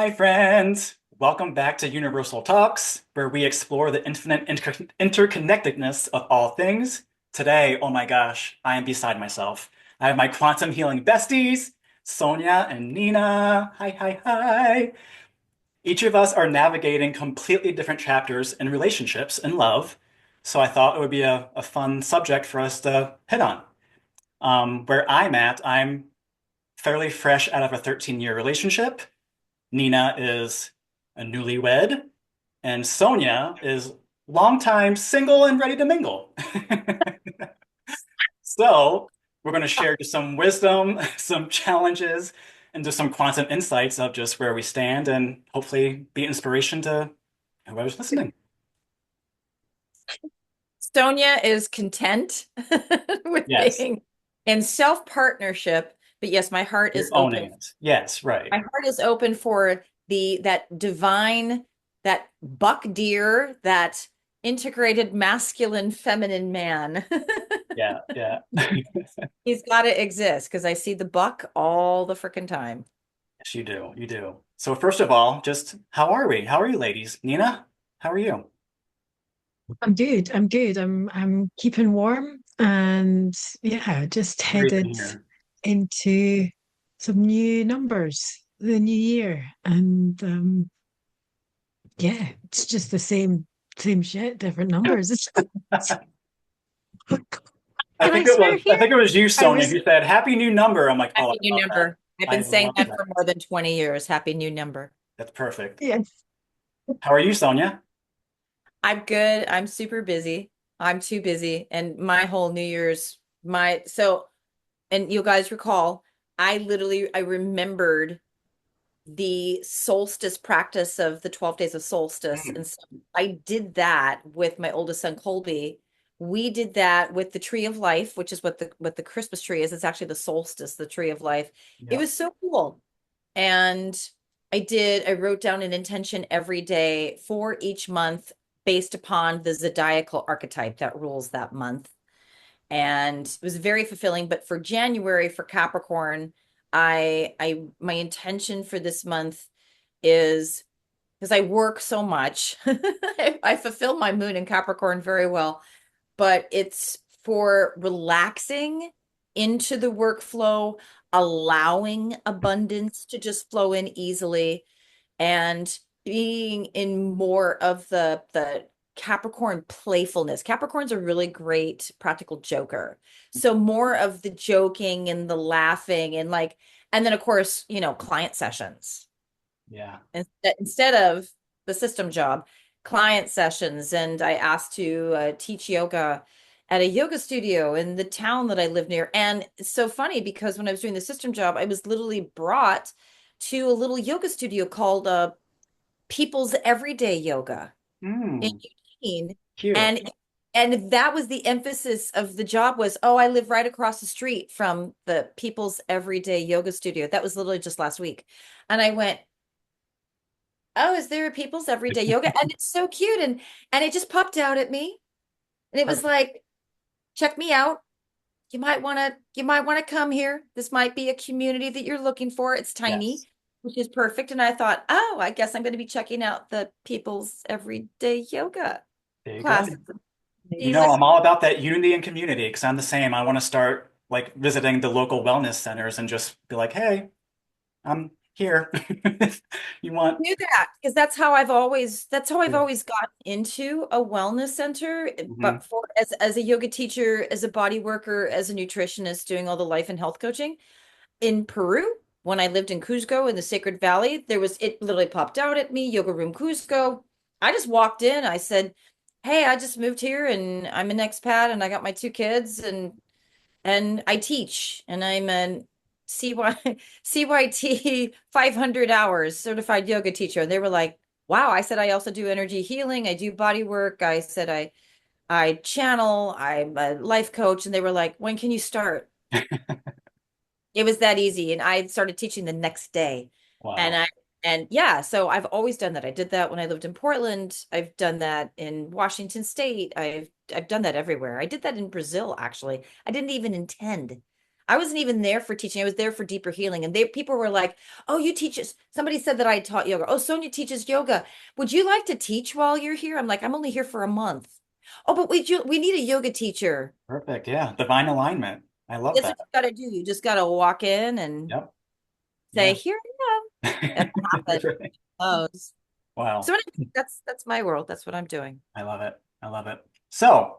Hi, friends. Welcome back to Universal Talks, where we explore the infinite interconnectedness of all things. Today, oh my gosh, I am beside myself. I have my quantum healing besties, Sonya and Nina. Hi, hi, hi. Each of us are navigating completely different chapters in relationships and love, so I thought it would be a fun subject for us to hit on. Where I'm at, I'm fairly fresh out of a 13-year relationship. Nina is a newlywed, and Sonia is longtime single and ready to mingle. So we're going to share just some wisdom, some challenges, and just some quantum insights of just where we stand and hopefully be inspiration to whoever's listening. Sonia is content with Yes, being in self-partnership, but yes, my heart you're is owning open. it. Yes, right. My heart is open for that divine, that buck deer, that integrated masculine feminine man. Yeah, yeah. He's got to exist because I see the buck all the freaking time. Yes, you do. You do. So first of all, just how are we? How are you, ladies? Nina, how are you? I'm good. I'm good. I'm keeping warm and yeah, just Great to headed hear. into some new numbers, the new year. And yeah, it's just the same shit, different numbers. Can I swear I here? think it was you, I Sonia, was who said happy new number. I'm like, oh, I Happy new love that. number. I've I been saying love that that. for more than 20 years. Happy new number. That's perfect. yes. How are you, Sonia? I'm good. I'm super busy. I'm too busy. And my whole New Year's, and you guys recall, I remembered the solstice practice of the 12 days of solstice. Mm, And so I did that with my oldest son, Colby. We did that with the tree of life, which is what the Christmas tree is. It's actually the solstice, the tree of life. It yep. was so cool. And I wrote down an intention every day for each month based upon the zodiacal archetype that rules that month. And it was very fulfilling. But for January, for Capricorn, my intention for this month is because I work so much, I fulfill my moon in Capricorn very well, but it's for relaxing into the workflow, allowing abundance to just flow in easily, and being in more of the Capricorn playfulness. Capricorn's a really great practical joker. So more of the joking and the laughing and then of course, client sessions. Yeah. Instead of the system job, client sessions. And I asked to teach yoga at a yoga studio in the town that I live near. And it's so funny because when I was doing the system job, I was literally brought to a little yoga studio called People's Everyday Yoga in Mm, Eugene. cute. And that was the emphasis of the job was, oh, I live right across the street from the People's Everyday Yoga Studio. That was literally just last week. And I went, oh, is there a People's Everyday Yoga? And it's so cute. And it just popped out at me. And it was Perfect. like, check me out. You might want to come here. This might be a community that you're looking for. It's tiny, Yes. which is perfect. And I thought, oh, I guess I'm going to be checking out the People's Everyday Yoga There you go. class. You See know, what I'm all about that unity and community because I'm the same. I want to start like visiting the local wellness centers and just be like, hey, I'm here. You want? do that because that's how I've Yeah. always gotten into a wellness center. Hmm. But for as a yoga teacher, as a body worker, as a nutritionist, doing all the life and health coaching in Peru, when I lived in Cusco in the Sacred Valley, it literally popped out at me, Yoga Room Cusco. I just walked in, I said, hey, I just moved here and I'm an expat and I got my two kids and I teach and I'm an CYT 500 hours certified yoga teacher. And they were like, wow. I said, I also do energy healing. I do body work. I said, I channel, I'm a life coach. And they were like, when can you start? It was that easy. And I started teaching the next day. And Wow. I, and yeah, so I've always done that. I did that when I lived in Portland. I've done that in Washington State. I've done that everywhere. I did that in Brazil, actually. I didn't even intend. I wasn't even there for teaching. I was there for deeper healing. And people were like, "Oh, you teach us." Somebody said that I taught yoga. "Oh, Sonya teaches yoga. Would you like to teach while you're here?" I'm like, "I'm only here for a month." "Oh, but we need a yoga teacher." Perfect. Yeah. Divine alignment. I love That's that. what you got to do. You just got to walk in and Yep. say, Yeah. "Here I am." And happen. Right. Oh. So Wow. anyway, that's my world. That's what I'm doing. I love it. I love it. So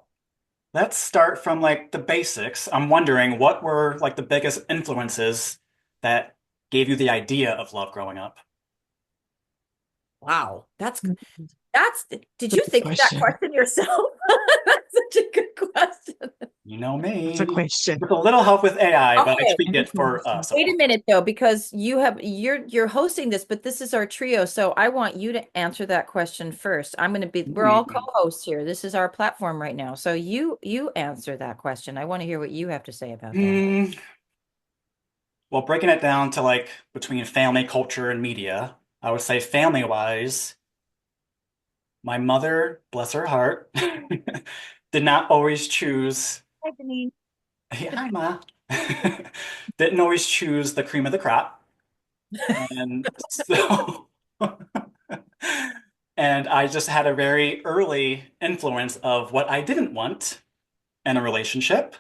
let's start from like the basics. I'm wondering what were like the biggest influences that gave you the idea of love growing up? Wow. That's Did a you good think of that question. question yourself? That's such a good question. You know That's a me. question. With a little help with AI, but I Okay. tweak it for us, of Wait a course. minute though, because you're hosting this, but this is our trio, so I want you to answer that question first. We're all Hmm. co-hosts here. This is our platform right now. So you answer that question. I want to hear what you have to say about that. Hmm. Well, breaking it down to like between family, culture, and media, I would say family-wise, my mother, bless her heart, did not always choose. Hi, Denise. Hey, hi, Ma. Didn't always choose the cream of the crop. And so, and I just had a very early influence of what I didn't want in a relationship.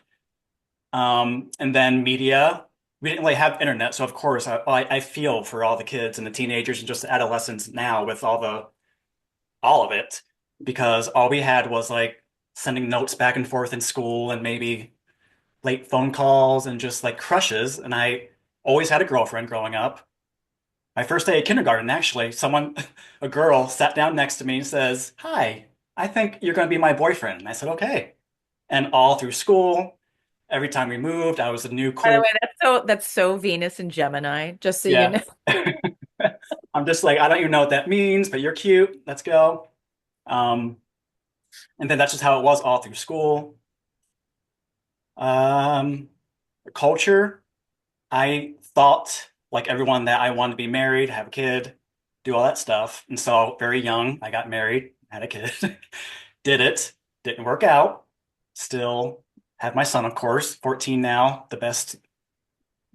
And then media, we didn't really have internet. So of course, I feel for all the kids and the teenagers and just adolescents now with all of it, because all we had was like sending notes back and forth in school and maybe late phone calls and just like crushes. And I always had a girlfriend growing up. My first day of kindergarten, actually, a girl sat down next to me and says, "Hi, I think you're going to be my boyfriend." And I said, "Okay." And all through school, every time we moved, I was a new By the cool, way, that's so Venus and Gemini, just so you yeah. know. I'm just like, I don't even know what that means, but you're cute. Let's go. Um, and then that's just how it was all through school. Um, Culture. I thought, like everyone, that I wanted to be married, have a kid, do all that stuff. And so, very young, I got married, had a kid, did it, didn't work out. Still have my son, of course, 14 now, the best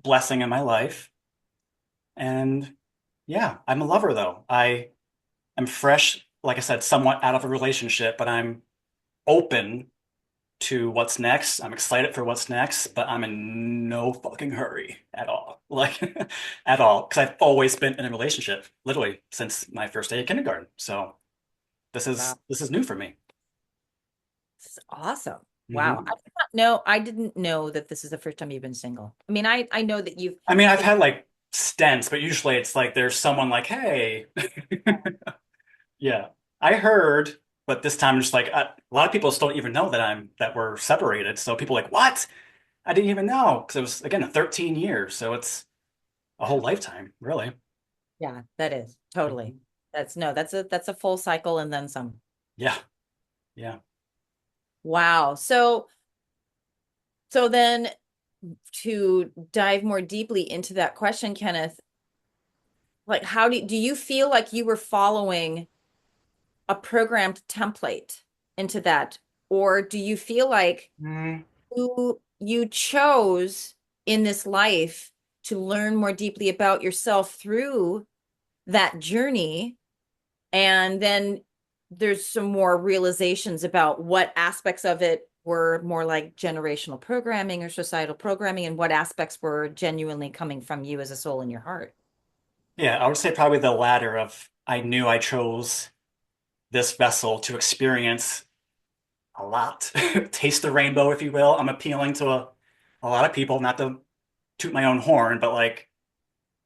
blessing in my life. And yeah, I'm a lover though. I am fresh, like I said, somewhat out of a relationship, but I'm open to what's next. I'm excited for what's next, but I'm in no fucking hurry at all. Like at all. Because I've always been in a relationship, literally since my first day of kindergarten. So Wow, this is new for me. this is awesome. Wow. Hmm. I didn't know that this is the first time you've been single. I mean, I know that you've I mean, I've been, had like stints, but usually it's like there's someone like, hey, yeah, I heard, but this time just like a lot of people still don't even know that we're separated. So people are like, what? I didn't even know because it was again 13 years, so it's a whole lifetime, really. yeah, that is totally. Mhm. That's a full cycle and then some. Yeah, yeah. Wow. So then to dive more deeply into that question, Kenneth, like do you feel like you were following a programmed template into that? Or do you feel like Mm, you chose in this life to learn more deeply about yourself through that journey? And then there's some more realizations about what aspects of it were more like generational programming or societal programming, and what aspects were genuinely coming from you as a soul in your heart. yeah, I would say probably the latter of I knew I chose this vessel to experience a lot, taste the rainbow, if you will. I'm appealing to a lot of people, not to toot my own horn, but like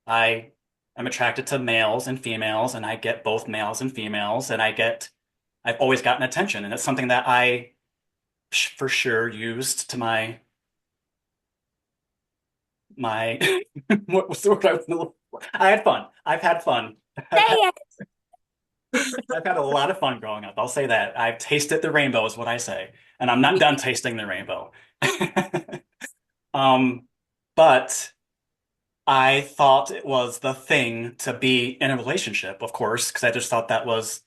I am attracted to males and females, and I get both males and females, and I've always gotten attention, and it's something that I for sure used to my what was the word I was looking for? I had fun. I've had fun. Say I've had, it. I've had a lot of fun growing up. I'll say that. I've tasted the rainbow is what I say, and I'm not We, done tasting the rainbow. Um, but I thought it was the thing to be in a relationship, of course, because I just thought that was,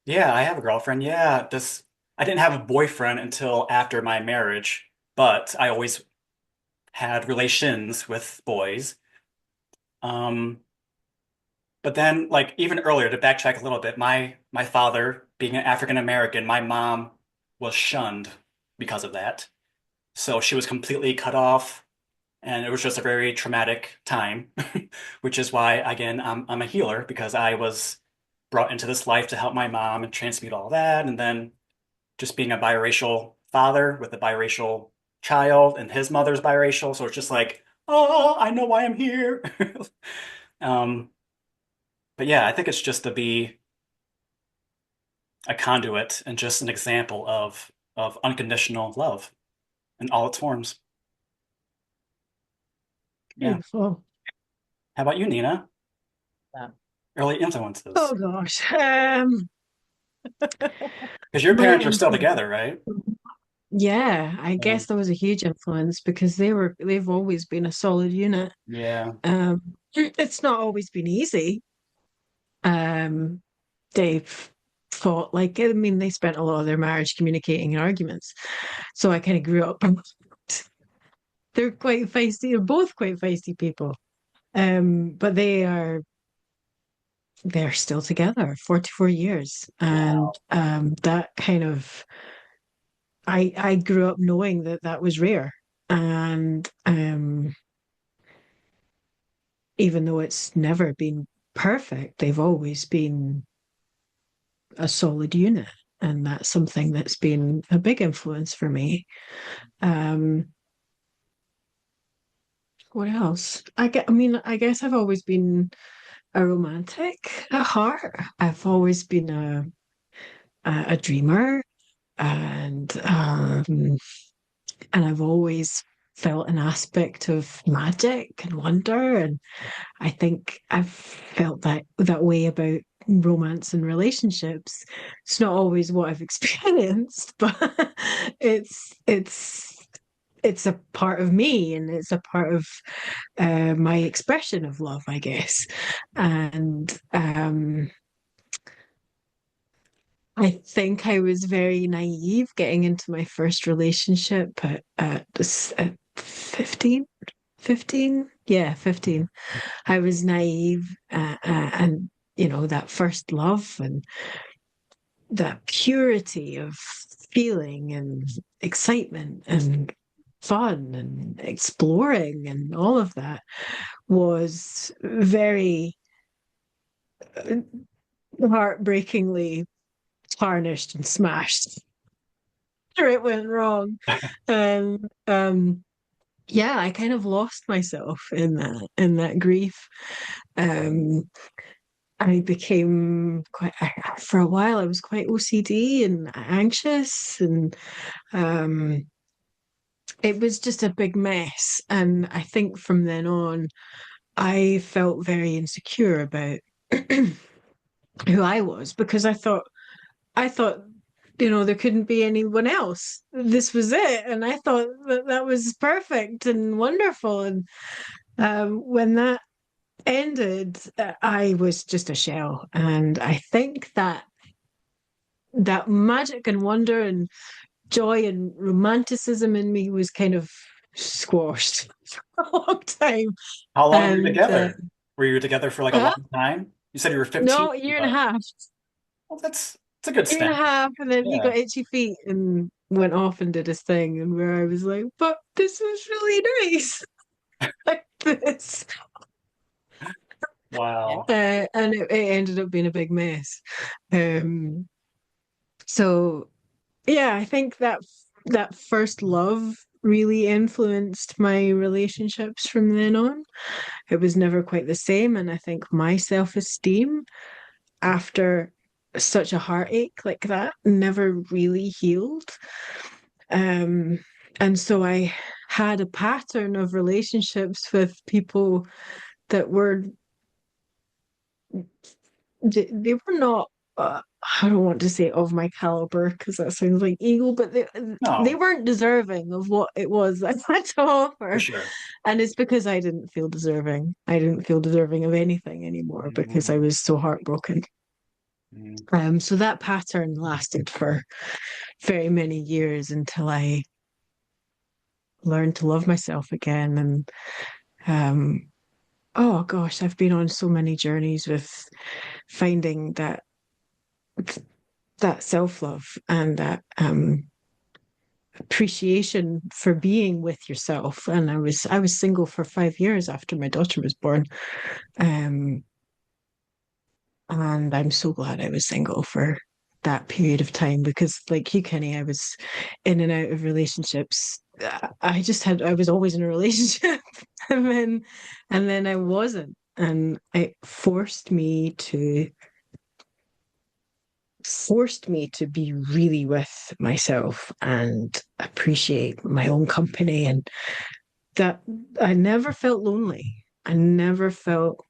yeah, I have a girlfriend. Yeah, this I didn't have a boyfriend until after my marriage, but I always had relations with boys. Um, but then like even earlier to backtrack a little bit, my father being an African American, my mom was shunned because of that. So she was completely cut off, and it was just a very traumatic time, which is why, again, I'm a healer because I was brought into this life to help my mom and transmute all that. And then just being a biracial father with a biracial child, and his mother's biracial. So it's just like, oh, I know why I'm here. Um, but yeah, I think it's just to be a conduit and just an example of unconditional love in all its forms. Yeah. Beautiful. How about you, Nina? Yeah. Early influences. Oh gosh. Because your My parents are still influence. together, right? Yeah, I Yeah. guess there was a huge influence because they've always been a solid unit. Yeah. It's not always been easy. Um, they've fought like I mean they spent a lot of their marriage communicating in arguments. So I kind of grew up. They're quite feisty. They're both quite feisty people. But they're still together, 44 years. And Wow. that kind of I grew up knowing that that was rare. And even though it's never been perfect, they've always been a solid unit. And that's something that's been a big influence for me. Um, what else? I guess I've always been a romantic at heart. I've always been a dreamer, and and I've always felt an aspect of magic and wonder. And I think I've felt that way about romance and relationships. It's not always what I've experienced, but it's it's a part of me, and it's a part of my expression of love, I guess. And I think I was very naive getting into my first relationship at 15. 15? Yeah, 15. I was naive, and that first love and that purity of feeling and excitement and fun and exploring and all of that was very heartbreakingly tarnished and smashed. Sure, it went wrong. And yeah, I kind of lost myself in that grief. Um I became for a while I was quite OCD and anxious, and um it was just a big mess. And I think from then on I felt very insecure about who I was, because I thought there couldn't be anyone else. This was it. And I thought that that was perfect and wonderful. And when that ended, I was just a shell. And I think that magic and wonder and joy and romanticism in me was kind of squashed for a long time. How long were you And together? Were you together for like a uh, long time? You said you were 15, no, a year and a but half. well, that's it's a good Year and a stint. half, and then he Yeah. got itchy feet and went off and did his thing, and where I was like, but this was really nice. Like this. Wow. And it ended up being a big mess. Um, so yeah, I think that first love really influenced my relationships from then on. It was never quite the same, and I think my self-esteem after such a heartache like that never really healed. Um, and so I had a pattern of relationships with people that they were not I don't want to say of my caliber because that sounds like ego, but they No, weren't deserving of what it was I had to for offer. sure. And it's because I didn't feel deserving. I didn't feel deserving of anything anymore because I Mm, was so heartbroken. mm. So that pattern lasted for very many years until I learn to love myself again. And oh gosh, I've been on so many journeys with finding that self-love and that appreciation for being with yourself. And I was single for 5 years after my daughter was born. Um, and I'm so glad I was single for that period of time because like you, Kenny, I was in and out of relationships. I was always in a relationship and then I wasn't. And it forced me to be really with myself and appreciate my own company, and that I never felt lonely. I never felt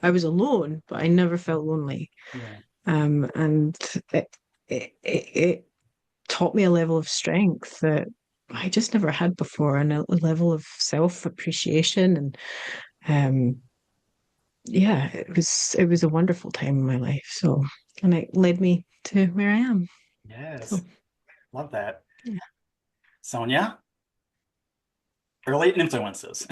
I was alone, but I never felt lonely. Yeah. And it taught me a level of strength that I just never had before, and a level of self-appreciation. And um, yeah, it was a wonderful time in my life. So, and it led me to where I am. So, Yes. Love that. yeah. Sonia, early influences.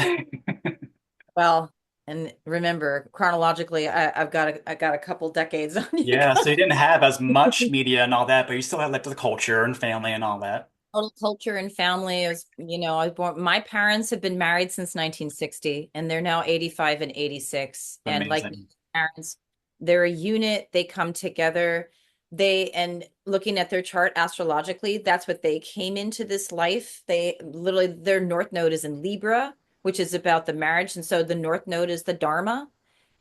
Well, and remember, chronologically, I got a couple decades on you Yeah, so you didn't have as much guys. media and all that, but you still had like the culture and family and all that. Total culture and family is, I was born, my parents have been married since 1960 and they're now 85 and 86. And like Amazing. parents, they're a unit, they come together. And looking at their chart astrologically, that's what they came into this life. They literally, their North Node is in Libra, which is about the marriage. And so the North Node is the Dharma.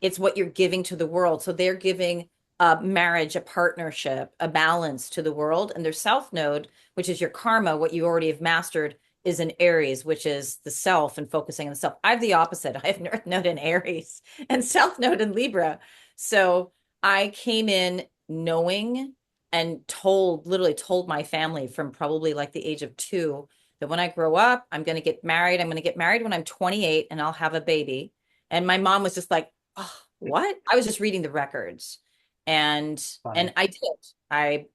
It's what you're giving to the world. So they're giving a marriage, a partnership, a balance to the world. And their South Node, which is your karma, what you already have mastered, is in Aries, which is the self and focusing on the self. I have the opposite. I have North Node in Aries and South Node in Libra. So I came in knowing and literally told my family from probably like the age of 2 that when I grow up, I'm going to get married. I'm going to get married when I'm 28 and I'll have a baby. And my mom was just like, oh, what? I was just reading the records. And Funny. I did. I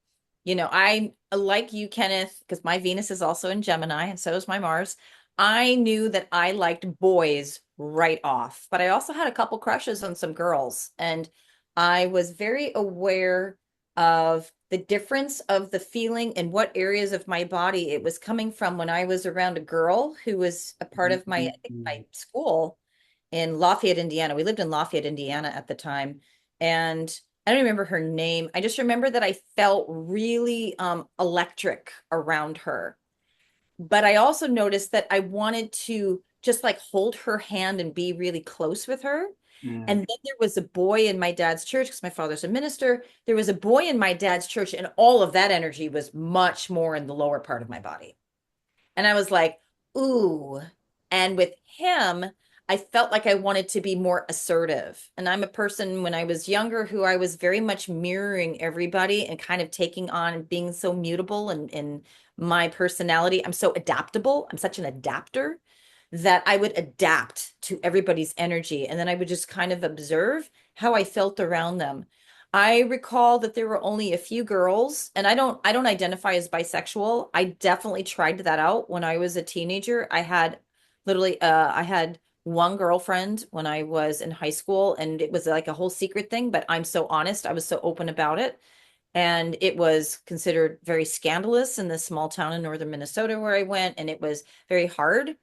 like you, Kenneth, because my Venus is also in Gemini and so is my Mars. I knew that I liked boys right off, but I also had a couple crushes on some girls. And I was very aware of the difference of the feeling and what areas of my body it was coming from when I was around a girl who was a part of I think my school in Lafayette, Indiana. We lived in Lafayette, Indiana at the time. And I don't remember her name. I just remember that I felt really electric around her. But I also noticed that I wanted to just like hold her hand and be really close with her. Mm, And then there was a boy in my dad's church because my father's a minister. There was a boy in my dad's church, and all of that energy was much more in the lower part of my body. And I was like, ooh. And with him, I felt like I wanted to be more assertive. And I'm a person when I was younger who I was very much mirroring everybody and kind of taking on being so mutable and my personality. I'm so adaptable. I'm such an adapter that I would adapt to everybody's energy. And then I would just kind of observe how I felt around them. I recall that there were only a few girls, and I don't identify as bisexual. I definitely tried that out when I was a teenager. I had one girlfriend when I was in high school, and it was like a whole secret thing, but I'm so honest, I was so open about it. And it was considered very scandalous in this small town in northern Minnesota where I went, and it was very hard.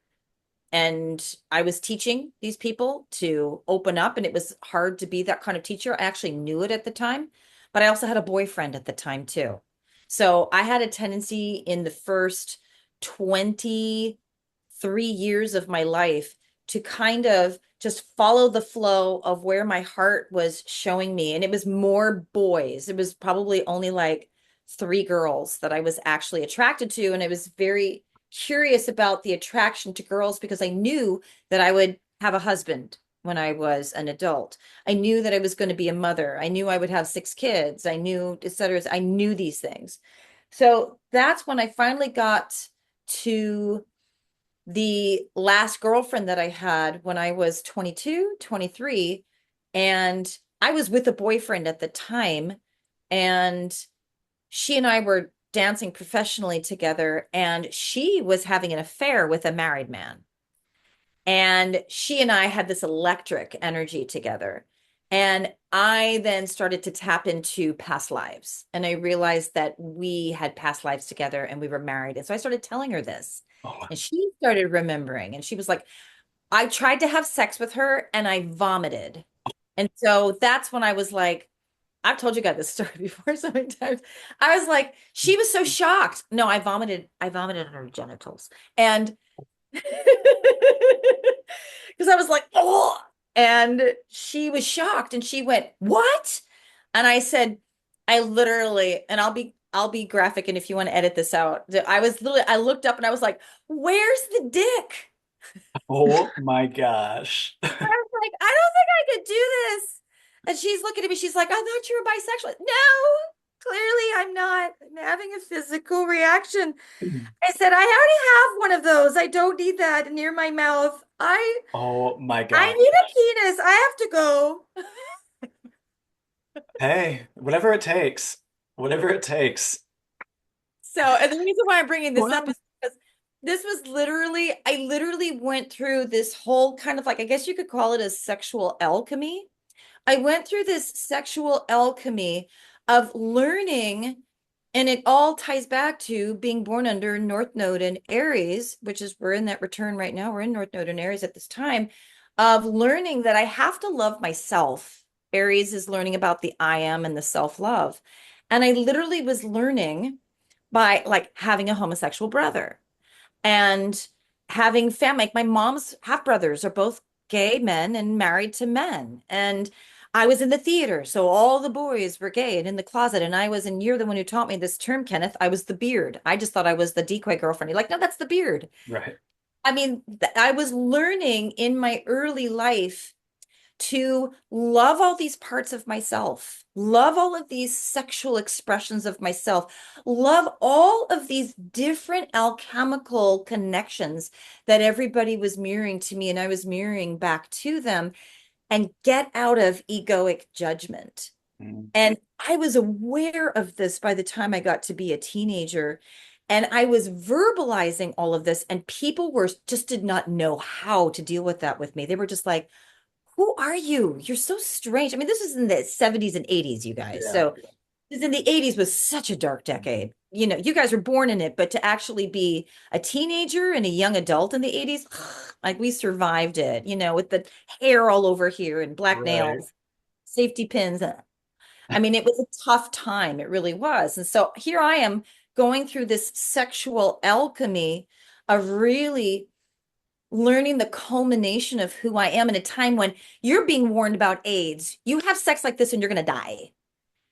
And I was teaching these people to open up, and it was hard to be that kind of teacher. I actually knew it at the time, but I also had a boyfriend at the time too. So I had a tendency in the first 23 years of my life to kind of just follow the flow of where my heart was showing me. And it was more boys. It was probably only like 3 girls that I was actually attracted to. And I was very curious about the attraction to girls because I knew that I would have a husband when I was an adult. I knew that I was going to be a mother. I knew I would have 6 kids. I knew, et cetera. I knew these things. So that's when I finally got to the last girlfriend that I had when I was 22, 23. And I was with a boyfriend at the time. And she and I were dancing professionally together, and she was having an affair with a married man. And she and I had this electric energy together. And I then started to tap into past lives. And I realized that we had past lives together and we were married. And so I started telling her this. Oh, And she started remembering. And she was like, I tried to have sex with her and I vomited. And so that's when I was like, I've told you guys this story before so many times. I was like, she was so shocked. No, I vomited on her genitals. And because I was like, oh, and she was shocked and she went, what? And I said, I literally, and I'll be graphic. And if you want to edit this out, I looked up and I was like, where's the dick? oh my gosh. I was like, I don't think I could do this. And she's looking at me. She's like, I thought you were bisexual. No, clearly I'm not. I'm having a physical reaction. I said, I already have one of those. I don't need that near my mouth. Oh my I God. need a penis. I have to go. Hey, whatever it takes. Whatever it takes. So, and the reason why I'm bringing this Wow. up is because this was literally, I literally went through this whole kind of like, I guess you could call it a sexual alchemy. I went through this sexual alchemy of learning, and it all ties back to being born under North Node and Aries, which is we're in that return right now. We're in North Node and Aries at this time of learning that I have to love myself. Aries is learning about the I am and the self-love. And I literally was learning by like having a homosexual brother and having family. Like my mom's half brothers are both gay men and married to men. And I was in the theater, so all the boys were gay and in the closet. And I was, and you're the one who taught me this term, Kenneth. I was the beard. I just thought I was the decoy girlfriend. You're like, no, that's the beard. Right. I mean, I was learning in my early life to love all these parts of myself, love all of these sexual expressions of myself, love all of these different alchemical connections that everybody was mirroring to me and I was mirroring back to them, and get out of egoic judgment. Mm. And I was aware of this by the time I got to be a teenager. And I was verbalizing all of this, and people were just did not know how to deal with that with me. They were just like, who are you? You're so strange. I mean, this was in the 70s and 80s, you guys. Yeah. So this in the 80s was such a dark decade. You know, you guys were born in it, but to actually be a teenager and a young adult in the 80s, like we survived it, you know, with the hair all over here and black Right. nails, safety pins. I mean, it was a tough time. It really was. And so here I am going through this sexual alchemy of really learning the culmination of who I am in a time when you're being warned about AIDS. You have sex like this and you're going to die.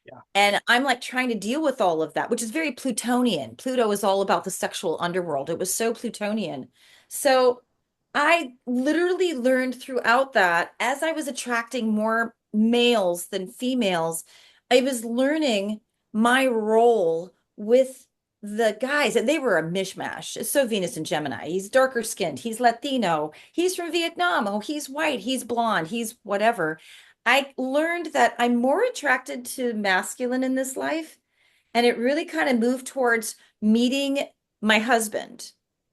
Yeah. And I'm like trying to deal with all of that, which is very Plutonian. Pluto is all about the sexual underworld. It was so Plutonian. So I literally learned throughout that as I was attracting more males than females, I was learning my role with the guys, and they were a mishmash. It's so Venus and Gemini. He's darker skinned, he's Latino, he's from Vietnam, oh, he's white, he's blonde, he's whatever. I learned that I'm more attracted to masculine in this life. And it really kind of moved towards meeting my husband.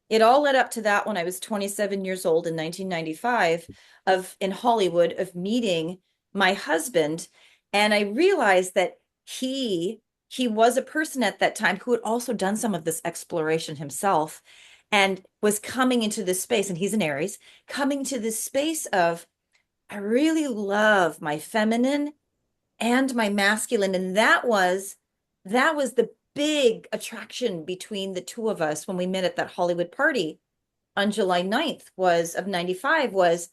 It all led up to that when I was 27 years old in 1995 of in Hollywood of meeting my husband. And I realized that he was a person at that time who had also done some of this exploration himself and was coming into this space, and he's an Aries, coming to this space of I really love my feminine and my masculine. And that was the big attraction between the two of us when we met at that Hollywood party on July 9th was of 95 was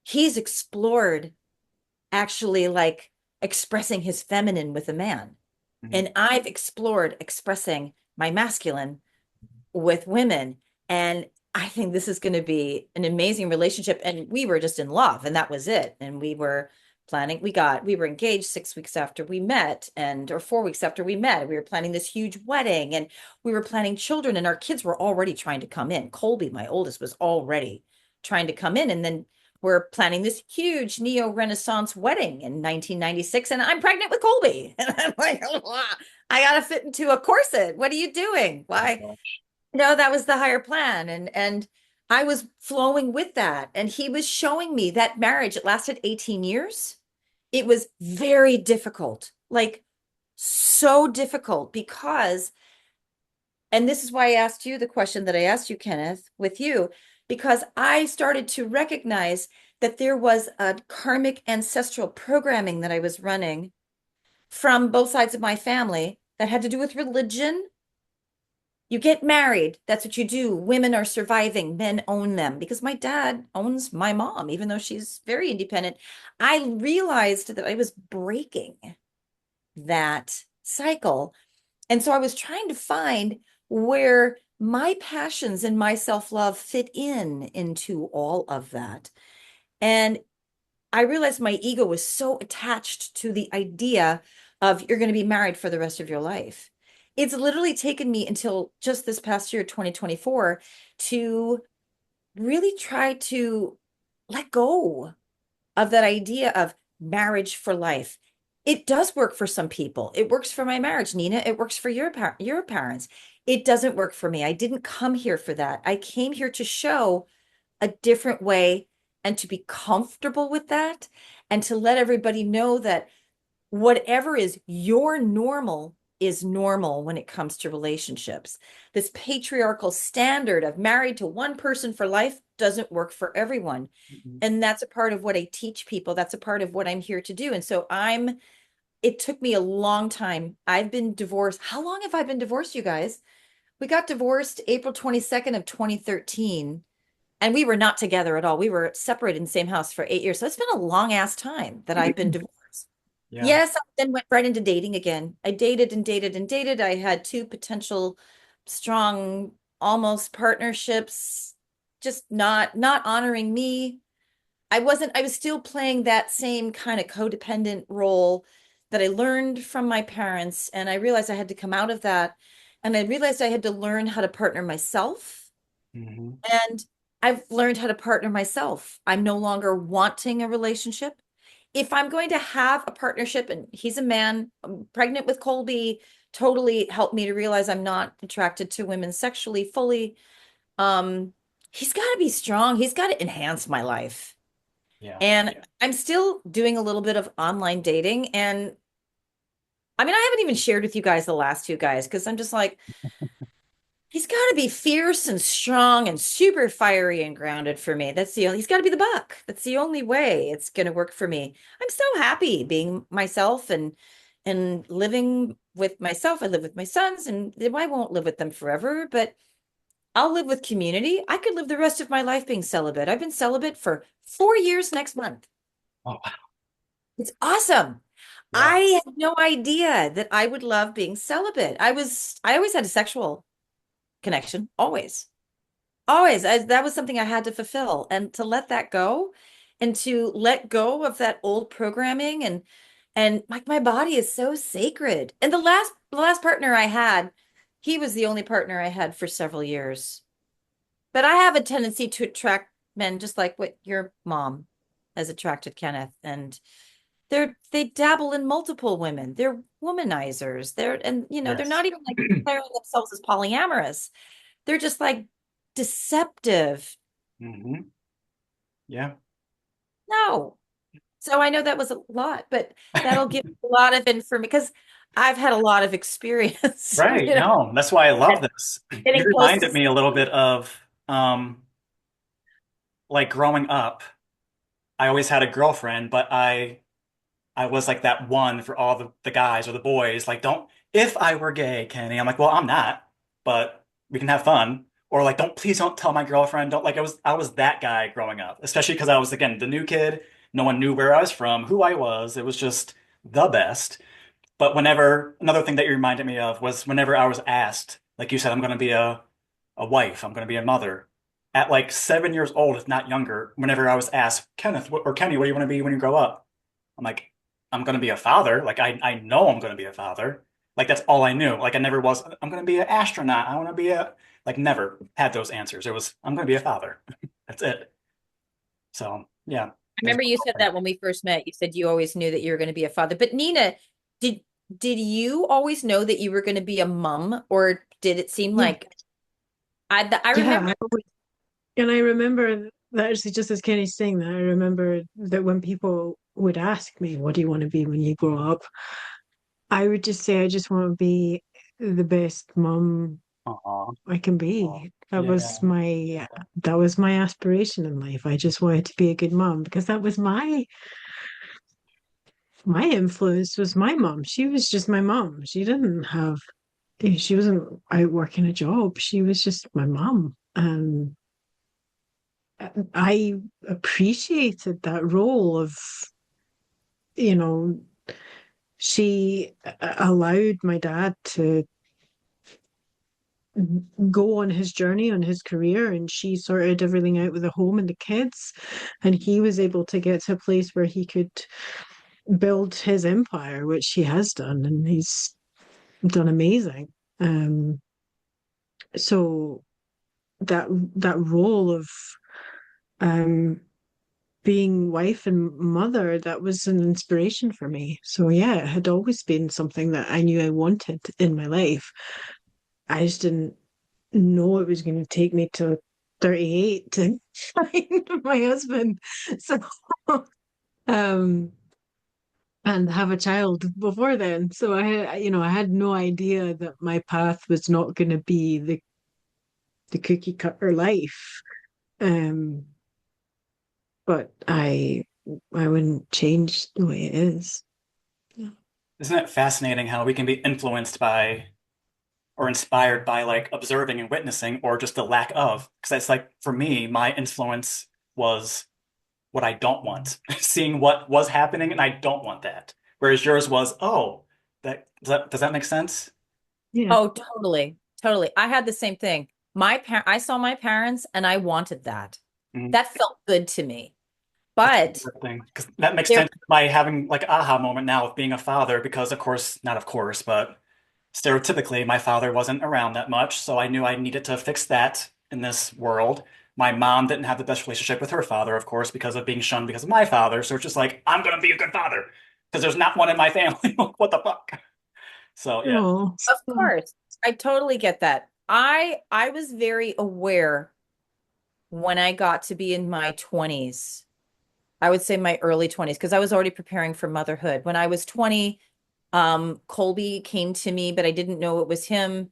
he's explored actually like expressing his feminine with a man. Mhm. And I've explored expressing my masculine with women. And I think this is going to be an amazing relationship. And we were just in love, and that was it. And we were planning, we were engaged 6 weeks after we met, and or 4 weeks after we met. We were planning this huge wedding and we were planning children, and our kids were already trying to come in. Colby, my oldest, was already trying to come in. And then we're planning this huge neo-Renaissance wedding in 1996, and I'm pregnant with Colby. And I'm like, I gotta fit into a corset. What are you doing? Why? No, that was the higher plan. And I was flowing with that. And he was showing me that marriage, it lasted 18 years. It was very difficult, like so difficult because, and this is why I asked you the question that I asked you, Kenneth, with you, because I started to recognize that there was a karmic ancestral programming that I was running from both sides of my family that had to do with religion. You get married. That's what you do. Women are surviving. Men own them because my dad owns my mom, even though she's very independent. I realized that I was breaking that cycle. And so I was trying to find where my passions and my self-love fit into all of that. And I realized my ego was so attached to the idea of you're going to be married for the rest of your life. It's literally taken me until just this past year, 2024, to really try to let go of that idea of marriage for life. It does work for some people. It works for my marriage, Nina. It works for your parents. It doesn't work for me. I didn't come here for that. I came here to show a different way and to be comfortable with that and to let everybody know that whatever is your normal is normal when it comes to relationships. This patriarchal standard of married to one person for life doesn't work for everyone. Mhm. And that's a part of what I teach people. That's a part of what I'm here to do. And so it took me a long time. I've been divorced. How long have I been divorced, you guys? We got divorced April 22nd of 2013. And we were not together at all. We were separated in the same house for 8 years. So it's been a long ass time that I've been divorced. Yeah. Yes, I then went right into dating again. I dated and dated and dated. I had two potential strong, almost partnerships, just not honoring me. I was still playing that same kind of codependent role that I learned from my parents. And I realized I had to come out of that. And I realized I had to learn how to partner myself. Hmm. And I've learned how to partner myself. I'm no longer wanting a relationship. If I'm going to have a partnership, and he's a man, I'm pregnant with Colby, totally helped me to realize I'm not attracted to women sexually fully. Um, he's got to be strong. He's got to enhance my life. Yeah. And I'm still doing a little bit of online dating. And I mean, I haven't even shared with you guys the last two guys because I'm just like, he's got to be fierce and strong and super fiery and grounded for me. He's got to be the buck. That's the only way it's going to work for me. I'm so happy being myself and living with myself. I live with my sons and I won't live with them forever, but I'll live with community. I could live the rest of my life being celibate. I've been celibate for 4 years next month. Oh, wow. It's awesome. Yeah. I had no idea that I would love being celibate. I always had a sexual connection, always. Always. That was something I had to fulfill and to let that go and to let go of that old programming and like my body is so sacred. And the last partner I had, he was the only partner I had for several years. But I have a tendency to attract men just like what your mom has attracted Kenneth. And they dabble in multiple women. They're womanizers. They're Yes. not even like declaring themselves as polyamorous. They're just like deceptive. Hmm. Yeah. No. So I know that was a lot, but that'll give a lot of information because I've had a lot of experience, Right. No, that's why I love this. You getting close reminded to. me a little bit of like growing up. I always had a girlfriend, but I was like that one for all the guys or the boys. Like, don't, if I were gay, Kenny, I'm like, well, I'm not, but we can have fun. Or like, please don't tell my girlfriend. Don't like, I was that guy growing up, especially because I was, again, the new kid. No one knew where I was from, who I was. It was just the best. But another thing that you reminded me of was whenever I was asked, like you said, I'm going to be a wife, I'm going to be a mother. At like 7 years old, if not younger, whenever I was asked, Kenneth or Kenny, what do you want to be when you grow up? I'm like, I'm going to be a father. Like, I know I'm going to be a father. Like, that's all I knew. Like, I never was, I'm going to be an astronaut. I want to be like, never had those answers. It was, I'm going to be a father. That's it. So, Yeah. I remember you said that when we first met. You said you always knew that you were going to be a father. But Nina, did did you always know that you were going to be a mom, or did it seem Yeah, like I remember? yeah. And I remember that actually, just as Kenny's saying that, I remember that when people would ask me, what do you want to be when you grow up? I would just say, I just want to be the best mom Aw. I can be. Yeah. That was my aspiration in life. I just wanted to be a good mom because that was my influence was my mom. She was just my mom. She wasn't out working a job. She was just my mom. And I appreciated that role of, you know, she allowed my dad to go on his journey, on his career, and she sorted everything out with the home and the kids. And he was able to get to a place where he could build his empire, which he has done, and he's done amazing. Um, so that role of um being wife and mother, that was an inspiration for me. So yeah, it had always been something that I knew I wanted in my life. I just didn't know it was going to take me to 38 to find my husband. So um and have a child before then. So I had no idea that my path was not going to be the cookie cutter life. Um but I wouldn't change the way it is. Yeah. Isn't it fascinating how we can be influenced by or inspired by like observing and witnessing or just the lack of? Because it's like for me, my influence was what I don't want, seeing what was happening, and I don't want that. Whereas yours was, oh, does that make sense? Yeah. Oh, totally, totally. I had the same thing. I saw my parents, and I wanted that. Mhm. That felt good to me. That's But interesting because that makes there, sense by having like aha moment now of being a father because of course, not of course, but stereotypically my father wasn't around that much, so I knew I needed to fix that in this world. My mom didn't have the best relationship with her father, of course, because of being shunned because of my father. So it's just like I'm gonna be a good father because there's not one in my family. What the fuck? So yeah. Oh. of course, I totally get that. I was very aware when I got to be in my 20s. I would say my early 20s because I was already preparing for motherhood. When I was 20, Colby came to me, but I didn't know it was him.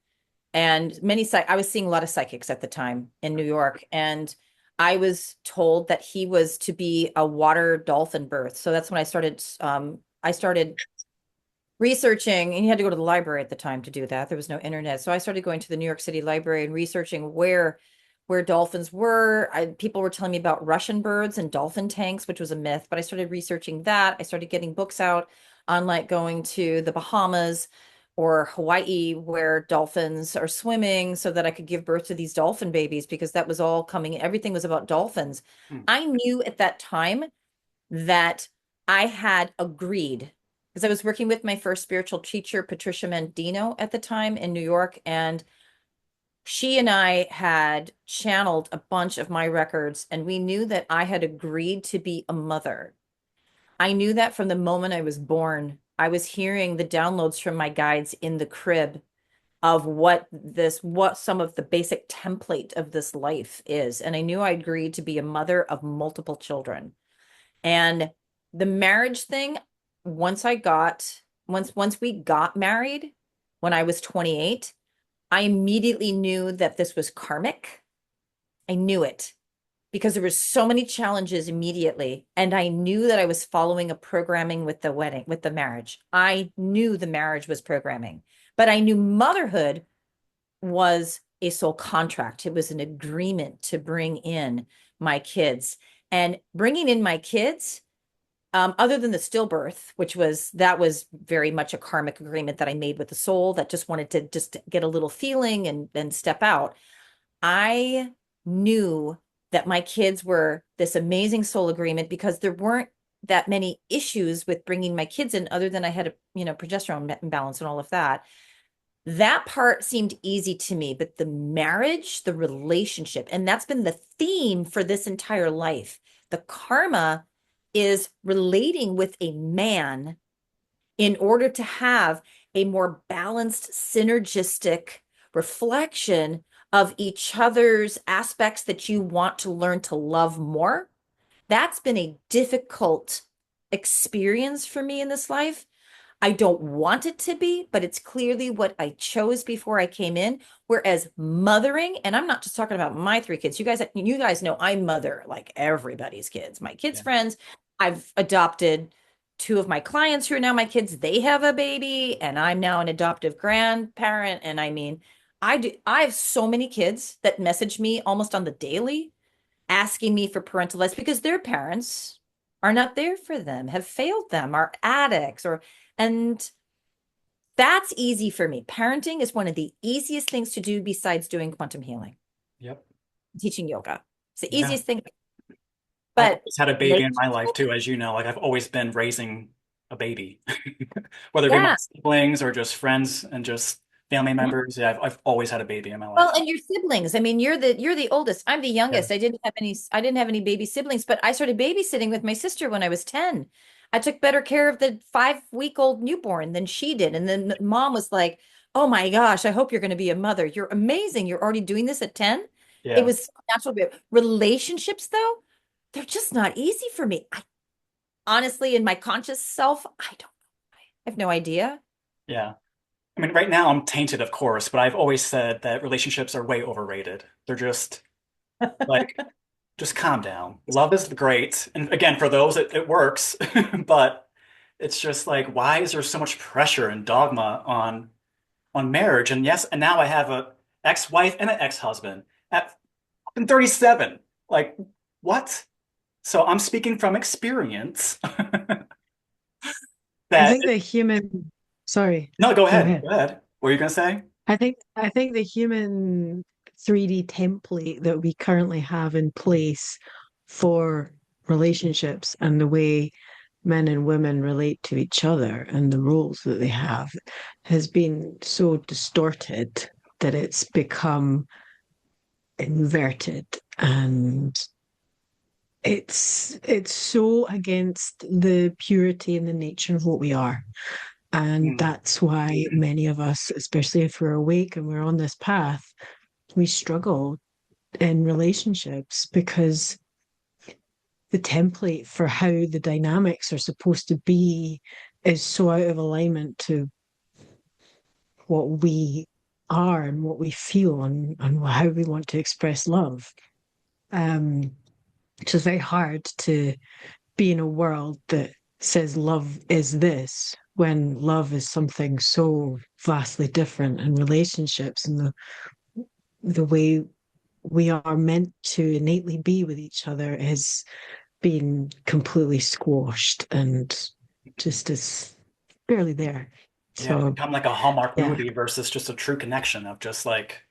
And I was seeing a lot of psychics at the time in New York, and I was told that he was to be a water dolphin birth. So that's when I started researching, and you had to go to the library at the time to do that. There was no internet. So I started going to the New York City Library and researching where dolphins were. People were telling me about Russian birds and dolphin tanks, which was a myth, but I started researching that. I started getting books out on like going to the Bahamas or Hawaii where dolphins are swimming so that I could give birth to these dolphin babies because that was all coming. Everything was about dolphins. Hmm. I knew at that time that I had agreed because I was working with my first spiritual teacher, Patricia Mendino, at the time in New York. And she and I had channeled a bunch of my records, and we knew that I had agreed to be a mother. I knew that from the moment I was born. I was hearing the downloads from my guides in the crib of what some of the basic template of this life is. And I knew I agreed to be a mother of multiple children. And the marriage thing, once we got married when I was 28, I immediately knew that this was karmic. I knew it because there was so many challenges immediately. And I knew that I was following a programming with the wedding, with the marriage. I knew the marriage was programming, but I knew motherhood was a soul contract. It was an agreement to bring in my kids. And bringing in my kids, other than the stillbirth, that was very much a karmic agreement that I made with the soul that just wanted to just get a little feeling and then step out. I knew that my kids were this amazing soul agreement because there weren't that many issues with bringing my kids in other than I had a, progesterone imbalance and all of that. That part seemed easy to me, but the marriage, the relationship, and that's been the theme for this entire life. The karma is relating with a man in order to have a more balanced, synergistic reflection of each other's aspects that you want to learn to love more. That's been a difficult experience for me in this life. I don't want it to be, but it's clearly what I chose before I came in. Whereas mothering, and I'm not just talking about my three kids. You guys know I mother like everybody's kids, my kids' Yeah. friends. I've adopted two of my clients who are now my kids. They have a baby, and I'm now an adoptive grandparent. And I mean, I have so many kids that message me almost on the daily asking me for parental advice because their parents are not there for them, have failed them, are addicts, and that's easy for me. Parenting is one of the easiest things to do besides doing quantum healing, Yep. teaching yoga. It's the Yeah. easiest thing. I've But always had a baby in my life too, as you know. Like I've always been raising a baby, whether it be my yeah. siblings or just friends and just family members. Yeah, I've always had a baby in my Well, life. and your siblings. I mean, you're the oldest. I'm the Yeah. youngest. I didn't have any baby siblings, but I started babysitting with my sister when I was 10. I took better care of the 5-week-old newborn than she did. And then mom was like, "Oh my gosh, I hope you're going to be a mother. You're amazing. You're already doing this at 10." It Yeah. was so natural. Relationships, though, they're just not easy for me. I honestly, in my conscious self, I don't know. I have no idea. Yeah. I mean, right now I'm tainted, of course, but I've always said that relationships are way overrated. They're just like, just calm down. Love is great. And again, for those, it works, but it's just like, why is there so much pressure and dogma on marriage? And yes, and now I have a ex-wife and an ex-husband at fucking 37. Like, what? So I'm speaking from experience I that, think the human, sorry, no, go go ahead. ahead. Go ahead. What were you gonna say? I think the human 3D template that we currently have in place for relationships and the way men and women relate to each other and the roles that they have has been so distorted that it's become inverted, and it's so against the purity and the nature of what we are. And Hmm. that's why many of us, especially if we're awake and we're on this path, we struggle in relationships because the template for how the dynamics are supposed to be is so out of alignment to what we are and what we feel, and how we want to express love. Um, so it's very hard to be in a world that says love is this when love is something so vastly different, and relationships and the way we are meant to innately be with each other is being completely squashed and just is barely there. Yeah, it's So become like a Hallmark yeah, movie versus just a true connection of just like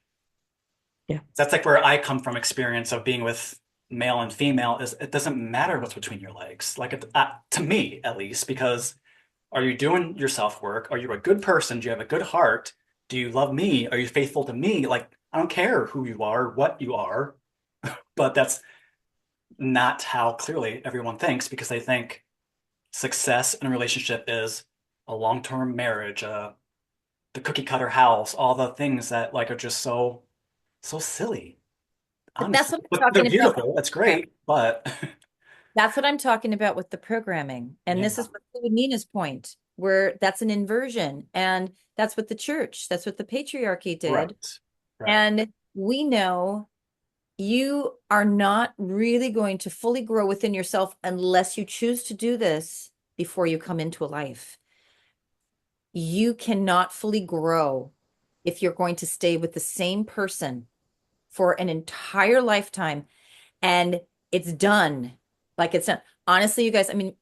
yeah. that's like where I come from experience of being with male and female is it doesn't matter what's between your legs. Like to me at least, because are you doing your self-work? Are you a good person? Do you have a good heart? Do you love me? Are you faithful to me? Like I don't care who you are, what you are, but that's not how clearly everyone thinks because they think success in a relationship is a long-term marriage, the cookie cutter house, all the things that like are just so silly, But that's honestly. what I'm But they're talking about with beautiful. That's the program. great, but That's what I'm talking about with the programming. And this yeah, is what Nina's point, where that's an inversion. And that's what the patriarchy did. right, right. And we know you are not really going to fully grow within yourself unless you choose to do this before you come into a life. You cannot fully grow if you're going to stay with the same person for an entire lifetime and it's done. Like it's done. Honestly, you guys, I mean,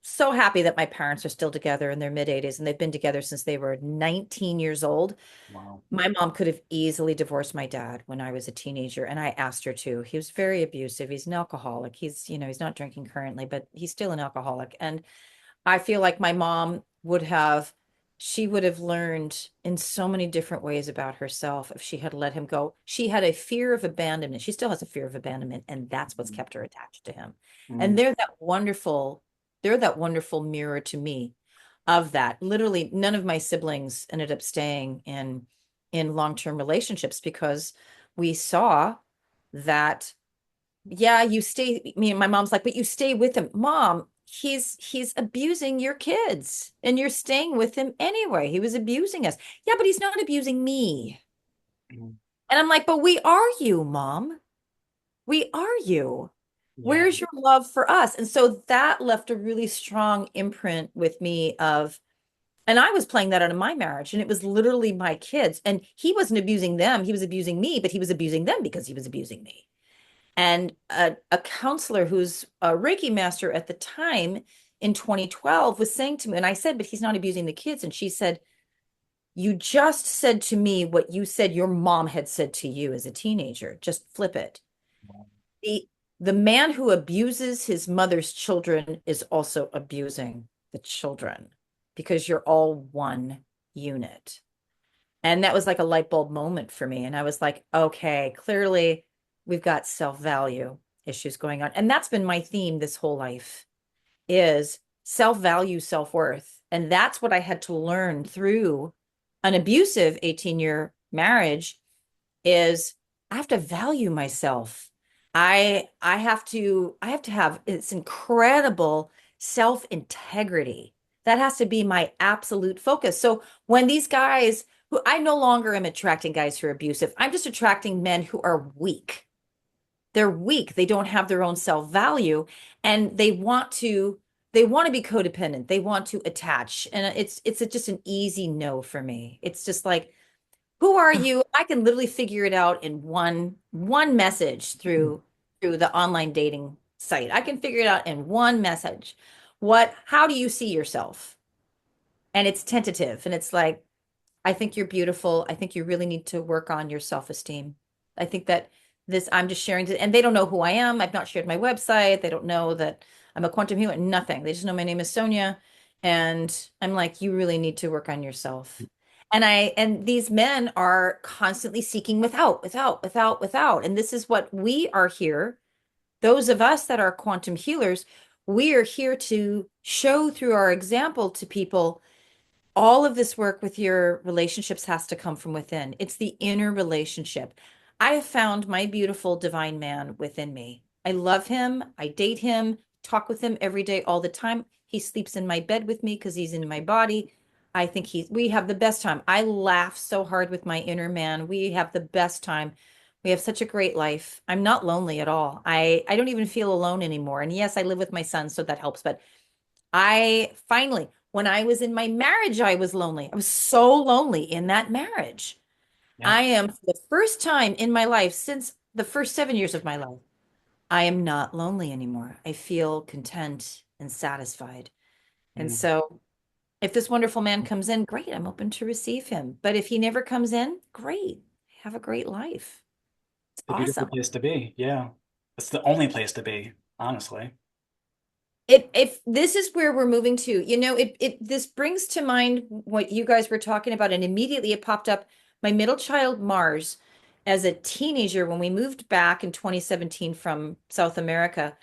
so happy that my parents are still together in their mid 80s and they've been together since they were 19 years old. Wow. My mom could have easily divorced my dad when I was a teenager, and I asked her to. He was very abusive. He's an alcoholic. He's not drinking currently, but he's still an alcoholic. And I feel like my mom would have she would have learned in so many different ways about herself if she had let him go. She had a fear of abandonment. She still has a fear of abandonment, and that's what's kept her attached to him. And Mm. they're that wonderful mirror to me of that. Literally, none of my siblings ended up staying in long-term relationships because we saw that, yeah, you stay. Me and my mom's like, but you stay with him. Mom, he's abusing your kids and you're staying with him anyway. He was abusing us. Yeah, but he's not abusing me. Mm. And I'm like, but we are you, Mom. We are you. Yeah. Where's your love for us? And so that left a really strong imprint with me of, and I was playing that out of my marriage, and it was literally my kids. And he wasn't abusing them, he was abusing me, but he was abusing them because he was abusing me. And a counselor who's a Reiki master at the time in 2012 was saying to me, and I said, but he's not abusing the kids. And she said, you just said to me what you said your mom had said to you as a teenager. Just flip it. The the man who abuses his mother's children is also abusing the children because you're all one unit. And that was like a light bulb moment for me. And I was like, okay, clearly we've got self-value issues going on. And that's been my theme this whole life is self-value, self-worth. And that's what I had to learn through an abusive 18-year marriage is I have to value myself. I have to have this incredible self-integrity. That has to be my absolute focus. So when these guys who I no longer am attracting guys who are abusive, I'm just attracting men who are weak. They're weak. They don't have their own self-value and they want to be codependent. They want to attach. And just an easy no for me. It's just like who are you? I can literally figure it out in one message through the online dating site. I can figure it out in one message. How do you see yourself? And it's tentative and it's like, I think you're beautiful. I think you really need to work on your self-esteem. I think that I'm just sharing and they don't know who I am. I've not shared my website. They don't know that I'm a quantum healer, nothing. They just know my name is Sonya. And I'm like, you really need to work on yourself. And these men are constantly seeking without. And this is what we are here. Those of us that are quantum healers, we are here to show through our example to people all of this work with your relationships has to come from within. It's the inner relationship. I have found my beautiful divine man within me. I love him. I date him, talk with him every day, all the time. He sleeps in my bed with me because he's in my body. I think we have the best time. I laugh so hard with my inner man. We have the best time. We have such a great life. I'm not lonely at all. I don't even feel alone anymore. And yes, I live with my son, so that helps. But I finally, when I was in my marriage, I was lonely. I was so lonely in that marriage. Yeah. I am, for the first time in my life, since the first 7 years of my life, I am not lonely anymore. I feel content and satisfied. And Mm. so, if this wonderful man comes in, great, I'm open to receive him. But if he never comes in, great. Have a great life. It's It's a beautiful awesome. place to be. Yeah. It's the only place to be, honestly. If this is where we're moving to, this brings to mind what you guys were talking about, and immediately it popped up. My middle child, Mars, as a teenager, when we moved back in 2017 from South America,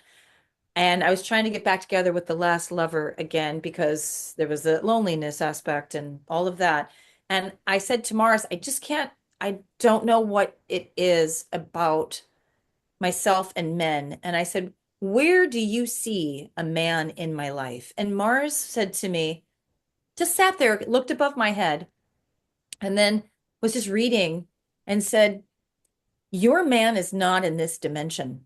and I was trying to get back together with the last lover again because there was the loneliness aspect and all of that. And I said to Mars, I just can't, I don't know what it is about myself and men. And I said, where do you see a man in my life? And Mars said to me, just sat there, looked above my head, and then was just reading and said, your man is not in this dimension.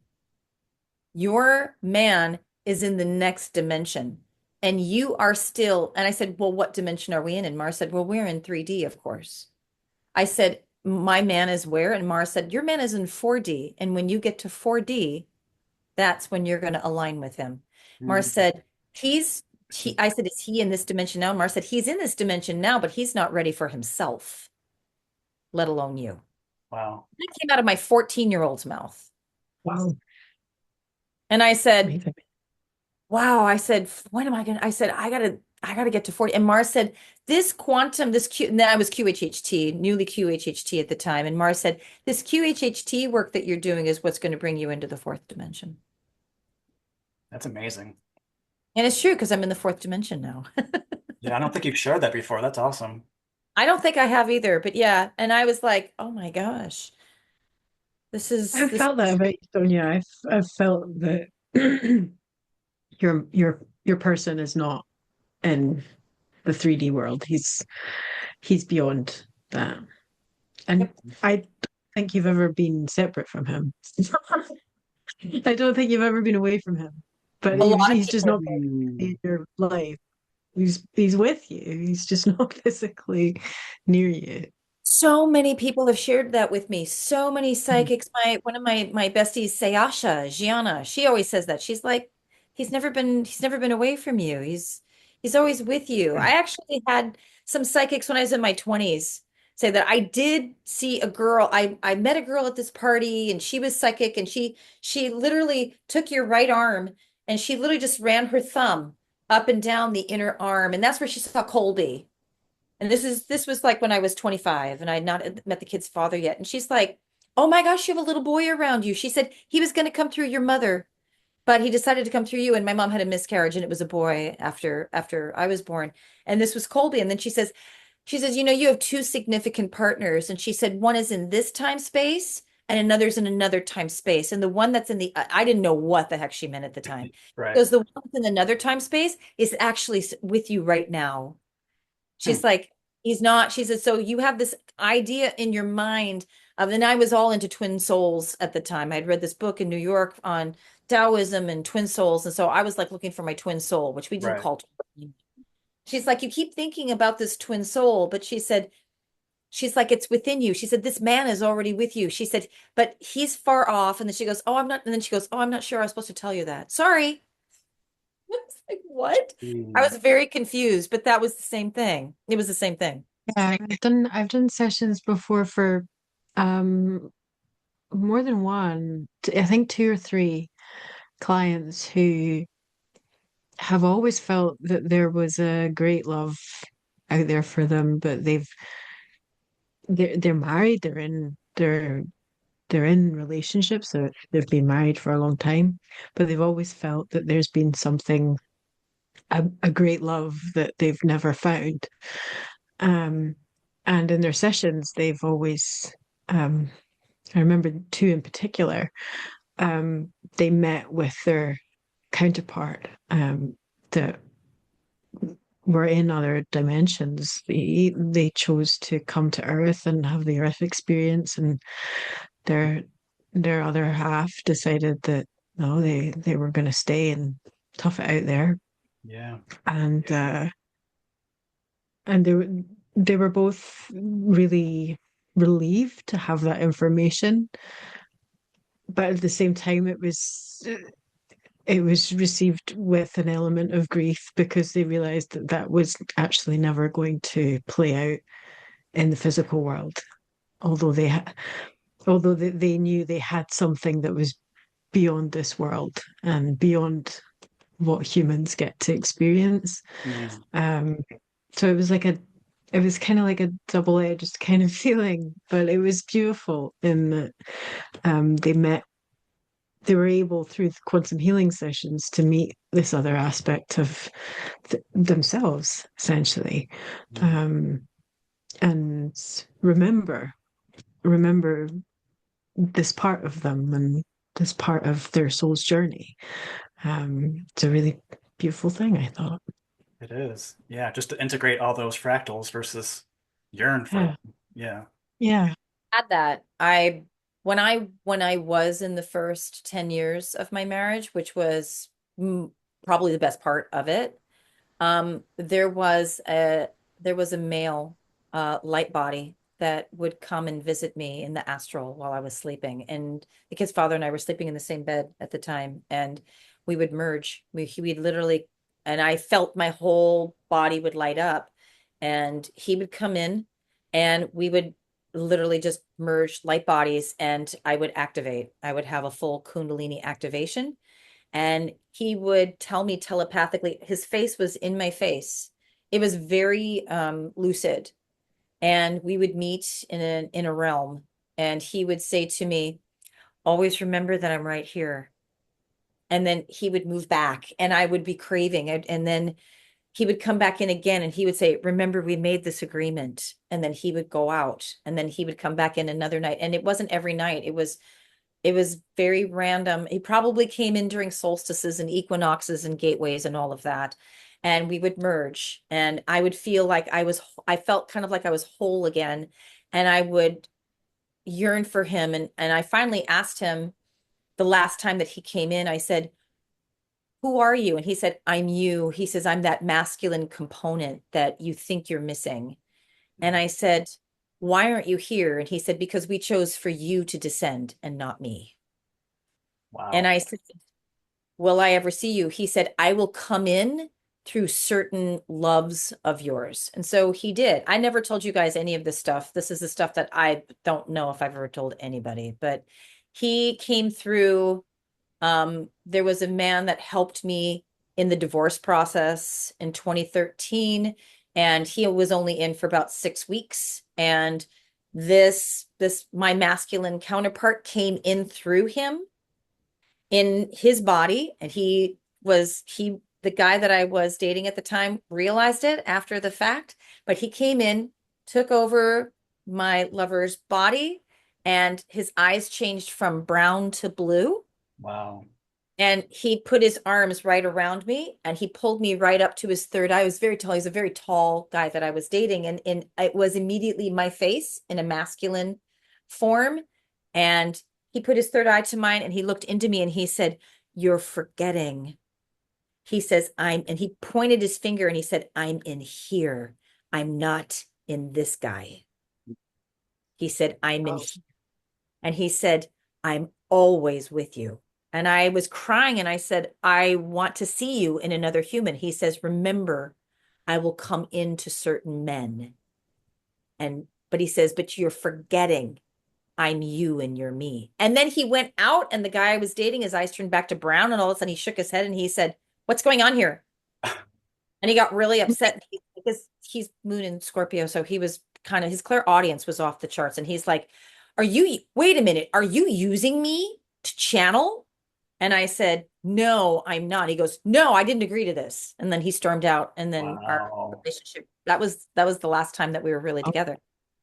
Your man is in the next dimension. And you are still. And I said, well, what dimension are we in? And Mars said, well, we're in 3D, of course. I said, my man is where? And Mars said, your man is in 4D. And when you get to 4D, that's when you're going to align with him. Mars Mm. said, I said, is he in this dimension now? Mars said, he's in this dimension now, but he's not ready for himself, let alone you. Wow. That came out of my 14-year-old's mouth. Wow. And I said, Amazing. wow. I said, when am I going to, I said, I got to get to 40. And Mars said, this quantum, this Q, and then I was QHHT, newly QHHT at the time. And Mars said, this QHHT work that you're doing is what's going to bring you into the fourth dimension. That's amazing. And it's true because I'm in the fourth dimension now. Yeah, I don't think you've shared that before. That's awesome. I don't think I have either, but yeah. And I was like, oh my gosh, I've this. felt that about you, Sonia. I've felt that your person is not in the 3D world. He's beyond that. And Yep. I don't think you've ever been separate from him. I don't think you've ever been away from him. But A lot of he's just people. not in your life. He's with you. He's just not physically near you. So many people have shared that with me. So many psychics. One of my besties, Sayasha, Gianna, she always says that. She's like, he's never been away from you. He's always with you. I actually had some psychics when I was in my 20s say that I did see a girl. I met a girl at this party and she was psychic and she literally took your right arm and she literally just ran her thumb up and down the inner arm. And that's where she saw Colby. And this was like when I was 25 and I had not met the kid's father yet. And she's like, "Oh my gosh, you have a little boy around you." She said he was going to come through your mother, but he decided to come through you. And my mom had a miscarriage and it was a boy after I was born. And this was Colby. And then she says, you know, you have two significant partners. And she said one is in this time space and another's in another time space. And the one that's in the I didn't know what the heck she meant at the time. Right. Because the one that's in another time space is actually with you right now. Hmm. She's like, he's not. She said, so you have this idea in your mind of, and I was all into twin souls at the time. I'd read this book in New York on Taoism and twin souls. And so I was like looking for my twin soul, which we didn't Right. call twin. She's like, you keep thinking about this twin soul, but she said, she's like, it's within you. She said, this man is already with you. She said, but he's far off. And then she goes, oh, I'm not. And then she goes, oh, I'm not sure I was supposed to tell you that. Sorry. I was like, what? I Hmm. was very confused, but that was the same thing. It was the same thing. Yeah, I've done sessions before for um more than one, I think two or three clients who have always felt that there was a great love out there for them, but they're married, they're in relationships, so they've been married for a long time, but they've always felt that there's been something, a great love that they've never found. Um, and in their sessions, they've always, I remember two in particular, they met with their counterpart, that were in other dimensions. They chose to come to Earth and have the Earth experience, and their their other half decided that no, they were going to stay and tough it out there, Yeah. and they were both really relieved to have that information, but at the same time, it was received with an element of grief because they realized that that was actually never going to play out in the physical world. Although they knew they had something that was beyond this world and beyond what humans get to experience. Hmm. Um, so it was kind of like a double-edged kind of feeling, but it was beautiful in that they were able through the quantum healing sessions to meet this other aspect of themselves, essentially, Hmm. um, and remember this part of them and this part of their soul's journey. It's a really beautiful thing, I thought. It is. Yeah, just to integrate all those fractals versus yearn for Yeah, them. Yeah. yeah. Had that. When I was in the first 10 years of my marriage, which was probably the best part of it, there was a male light body that would come and visit me in the astral while I was sleeping. And the kid's father and I were sleeping in the same bed at the time, and we would merge. We'd literally, and I felt my whole body would light up, and he would come in, and we would literally just merge light bodies, and I would activate. I would have a full Kundalini activation and he would tell me telepathically, his face was in my face. it was very lucid. And we would meet in a realm, and he would say to me, always remember that I'm right here. And then he would move back and I would be craving. And then he would come back in again and he would say, remember, we made this agreement. And then he would go out and then he would come back in another night. And it wasn't every night. It was very random. He probably came in during solstices and equinoxes and gateways and all of that. And we would merge and I would feel like I felt kind of like I was whole again. And I would yearn for him. And I finally asked him the last time that he came in, I said, who are you? And he said, I'm you. He says, I'm that masculine component that you think you're missing. And I said, why aren't you here? And he said, because we chose for you to descend and not me. And Wow. I said, will I ever see you? He said, I will come in through certain loves of yours. And so he did. I never told you guys any of this stuff. This is the stuff that I don't know if I've ever told anybody, but he came through. There was a man that helped me in the divorce process in 2013, and he was only in for about 6 weeks. And my masculine counterpart came in through him in his body, and the guy that I was dating at the time realized it after the fact, but he came in, took over my lover's body, and his eyes changed from brown to blue. Wow. And he put his arms right around me and he pulled me right up to his third eye. He was very tall. He's a very tall guy that I was dating. And it was immediately my face in a masculine form. And he put his third eye to mine and he looked into me and he said, you're forgetting. He says, and he pointed his finger and he said, I'm in here. I'm not in this guy. He said, I'm in Oh, here. And he said, I'm always with you. And I was crying and I said, I want to see you in another human. He says, remember, I will come into certain men. But he says, but you're forgetting I'm you and you're me. And then he went out and the guy I was dating, his eyes turned back to brown. And all of a sudden he shook his head and he said, what's going on here? And he got really upset because he's moon in Scorpio. So he was his clairaudience was off the charts. And he's like, wait a minute, are you using me to channel? And I said, no, I'm not. He goes, no, I didn't agree to this. And then he stormed out. And then our wow. relationship, that was the last time that we were really together.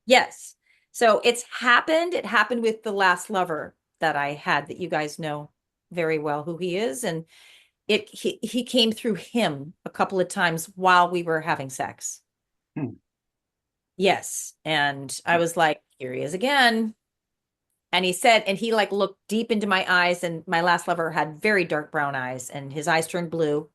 Yes. So it's happened. It happened with the last lover that I had that you guys know very well who he is. And he came through him a couple of times while we were having sex. Hmm. Yes. And I was like, here he is again. And he said, and he like looked deep into my eyes, and my last lover had very dark brown eyes, and his eyes turned blue.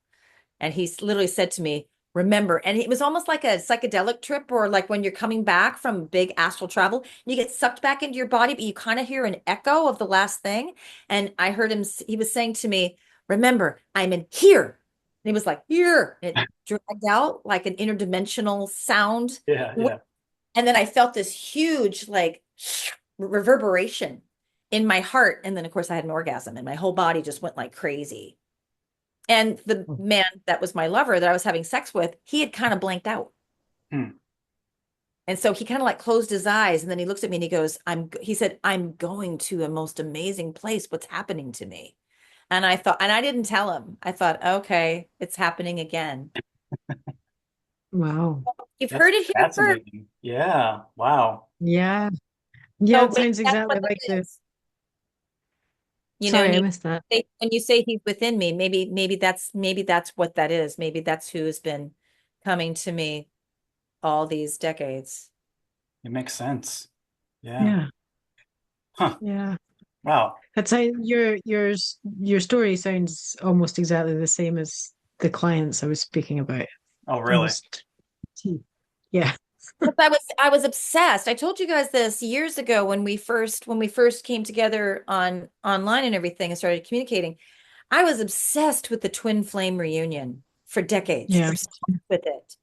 And he literally said to me, remember, and it was almost like a psychedelic trip, or like when you're coming back from big astral travel, you get sucked back into your body, but you kind of hear an echo of the last thing. And I heard him, he was saying to me, remember, I'm in here. And he was like, here. And it dragged out like an interdimensional sound. Yeah, yeah. And then I felt this huge, like, reverberation in my heart. And then, of course, I had an orgasm and my whole body just went like crazy. And the man that was my lover that I was having sex with, he had kind of blanked out. Hmm. And so he kind of like closed his eyes and then he looks at me and he goes, he said, I'm going to a most amazing place. What's happening to me? And I thought, and I didn't tell him. I thought, okay, it's happening again. Wow. You've That's heard it here first. fascinating. Yeah. Wow. Yeah. Yeah, So it maybe sounds that's what exactly like it the. is. And Sorry, I missed that. when you say he's within me, maybe that's what that is. Maybe that's who has been coming to me all these decades. It makes sense. Yeah. Yeah. Huh. Yeah. Wow. That's how your story sounds almost exactly the same as the clients I was speaking about. Oh, really? Almost. Yeah. But I was obsessed. I told you guys this years ago when we first came together online and everything and started communicating. I was obsessed with the twin flame reunion for decades, Yeah. obsessed with it.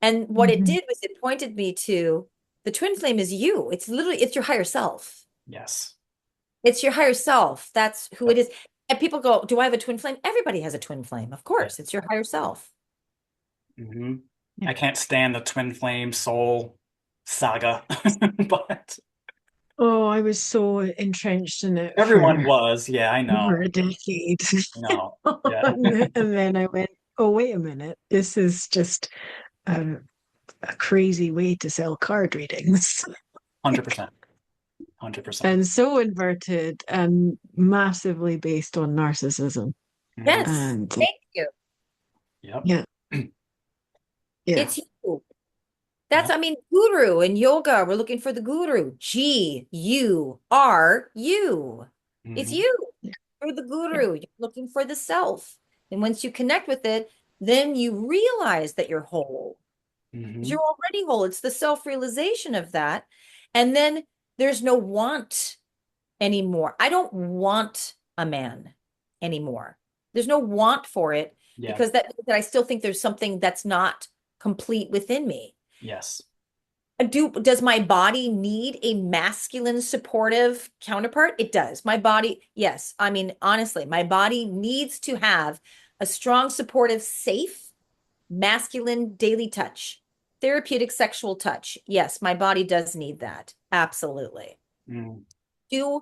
And what it Hmm. did was it pointed me to the twin flame is you. It's your higher self. Yes. It's your higher self. That's who it Yep. is. And people go, do I have a twin flame? Everybody has a twin flame. Of Yeah. course, it's your higher self. Hmm. Yeah. I can't stand the twin flame soul saga, but Oh, I was so entrenched in it everyone for was. Yeah, I over a know. decade. No. Yeah. And then I went, oh, wait a minute. This is just a, a crazy way to sell card readings. 100%. 100%. And so inverted and massively based on narcissism. Hmm. Yes. And Thank you. Yep. yeah, yeah, It's you. Yep. I mean, guru in yoga, we're looking for the guru. Guru. It's Hmm. you. yeah, You're the yeah. guru. You're looking for the self. And once you connect with it, then you realize that you're whole. Because Hmm. you're already whole. It's the self-realization of that. And then there's no want anymore. I don't want a man anymore. There's no want for it Yeah. because that I still think there's something that's not complete within me. Yes. Does my body need a masculine supportive counterpart? It does. My body, yes. I mean, honestly, my body needs to have a strong, supportive, safe, masculine daily touch, therapeutic sexual touch. Yes, my body does need that. Absolutely. Mm. Do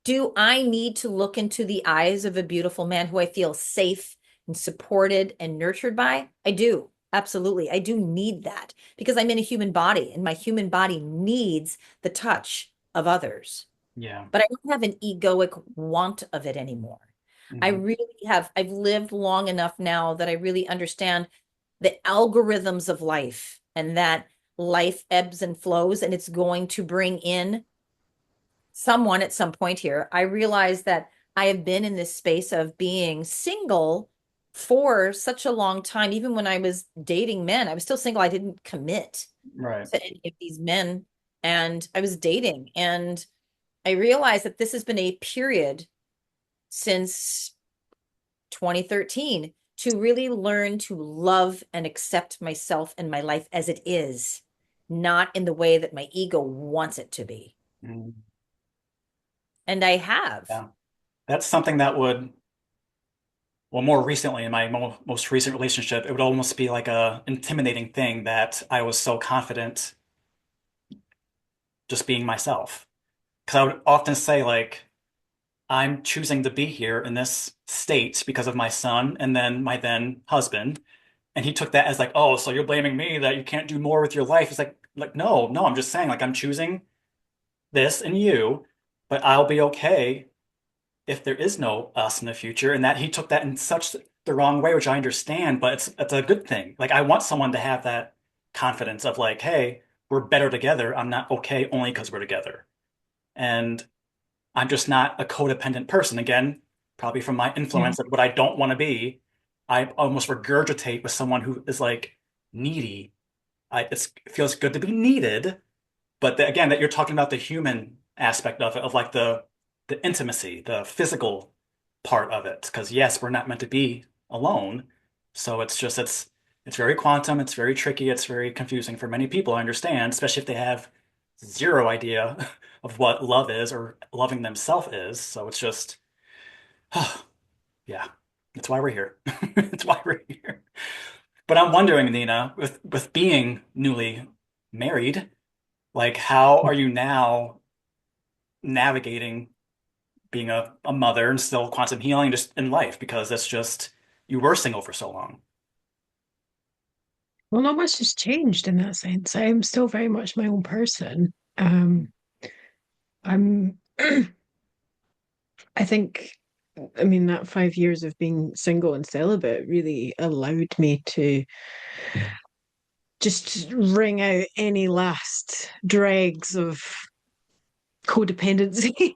do I need to look into the eyes of a beautiful man who I feel safe and supported and nurtured by? I do. Absolutely. I do need that because I'm in a human body and my human body needs the touch of others. Yeah. But I don't have an egoic want of it anymore. I Hmm. really have, I've lived long enough now that I really understand the algorithms of life and that life ebbs and flows and it's going to bring in someone at some point here. I realized that I have been in this space of being single for such a long time. Even when I was dating men, I was still single. I didn't commit Right. to any of these men, and I was dating. And I realized that this has been a period since 2013 to really learn to love and accept myself and my life as it is, not in the way that my ego wants it to be. Mm. And I have. Yeah. That's something that would, well, more recently in my most recent relationship, it would almost be like a intimidating thing that I was so confident just being myself. Because I would often say, like, I'm choosing to be here in this state because of my son and then my then husband. And he took that as like, oh, so you're blaming me that you can't do more with your life. It's like, no, no, I'm just saying, like, I'm choosing this and you, but I'll be okay if there is no us in the future. And that he took that in such the wrong way, which I understand, but it's a good thing. Like, I want someone to have that confidence of like, hey, we're better together. I'm not okay only because we're together. And I'm just not a codependent person. Again, probably from my Yeah. influence of what I don't want to be. I almost regurgitate with someone who is like needy. It feels good to be needed, but again, that you're talking about the human aspect of it, of like the intimacy, the physical part of it. Because yes, we're not meant to be alone. So it's very quantum, it's very tricky, it's very confusing for many people, I understand, especially if they have zero idea of what love is or loving themselves is. So it's just, yeah, that's why we're here. That's why we're here. But I'm wondering, Nina, with being newly married, like how are you now navigating being a mother and still quantum healing just in life? Because that's just you were single for so long. Well, not much has changed in that sense. I'm still very much my own person. I'm, I think, I mean, that 5 years of being single and celibate really allowed me to just wring out any last dregs of codependency.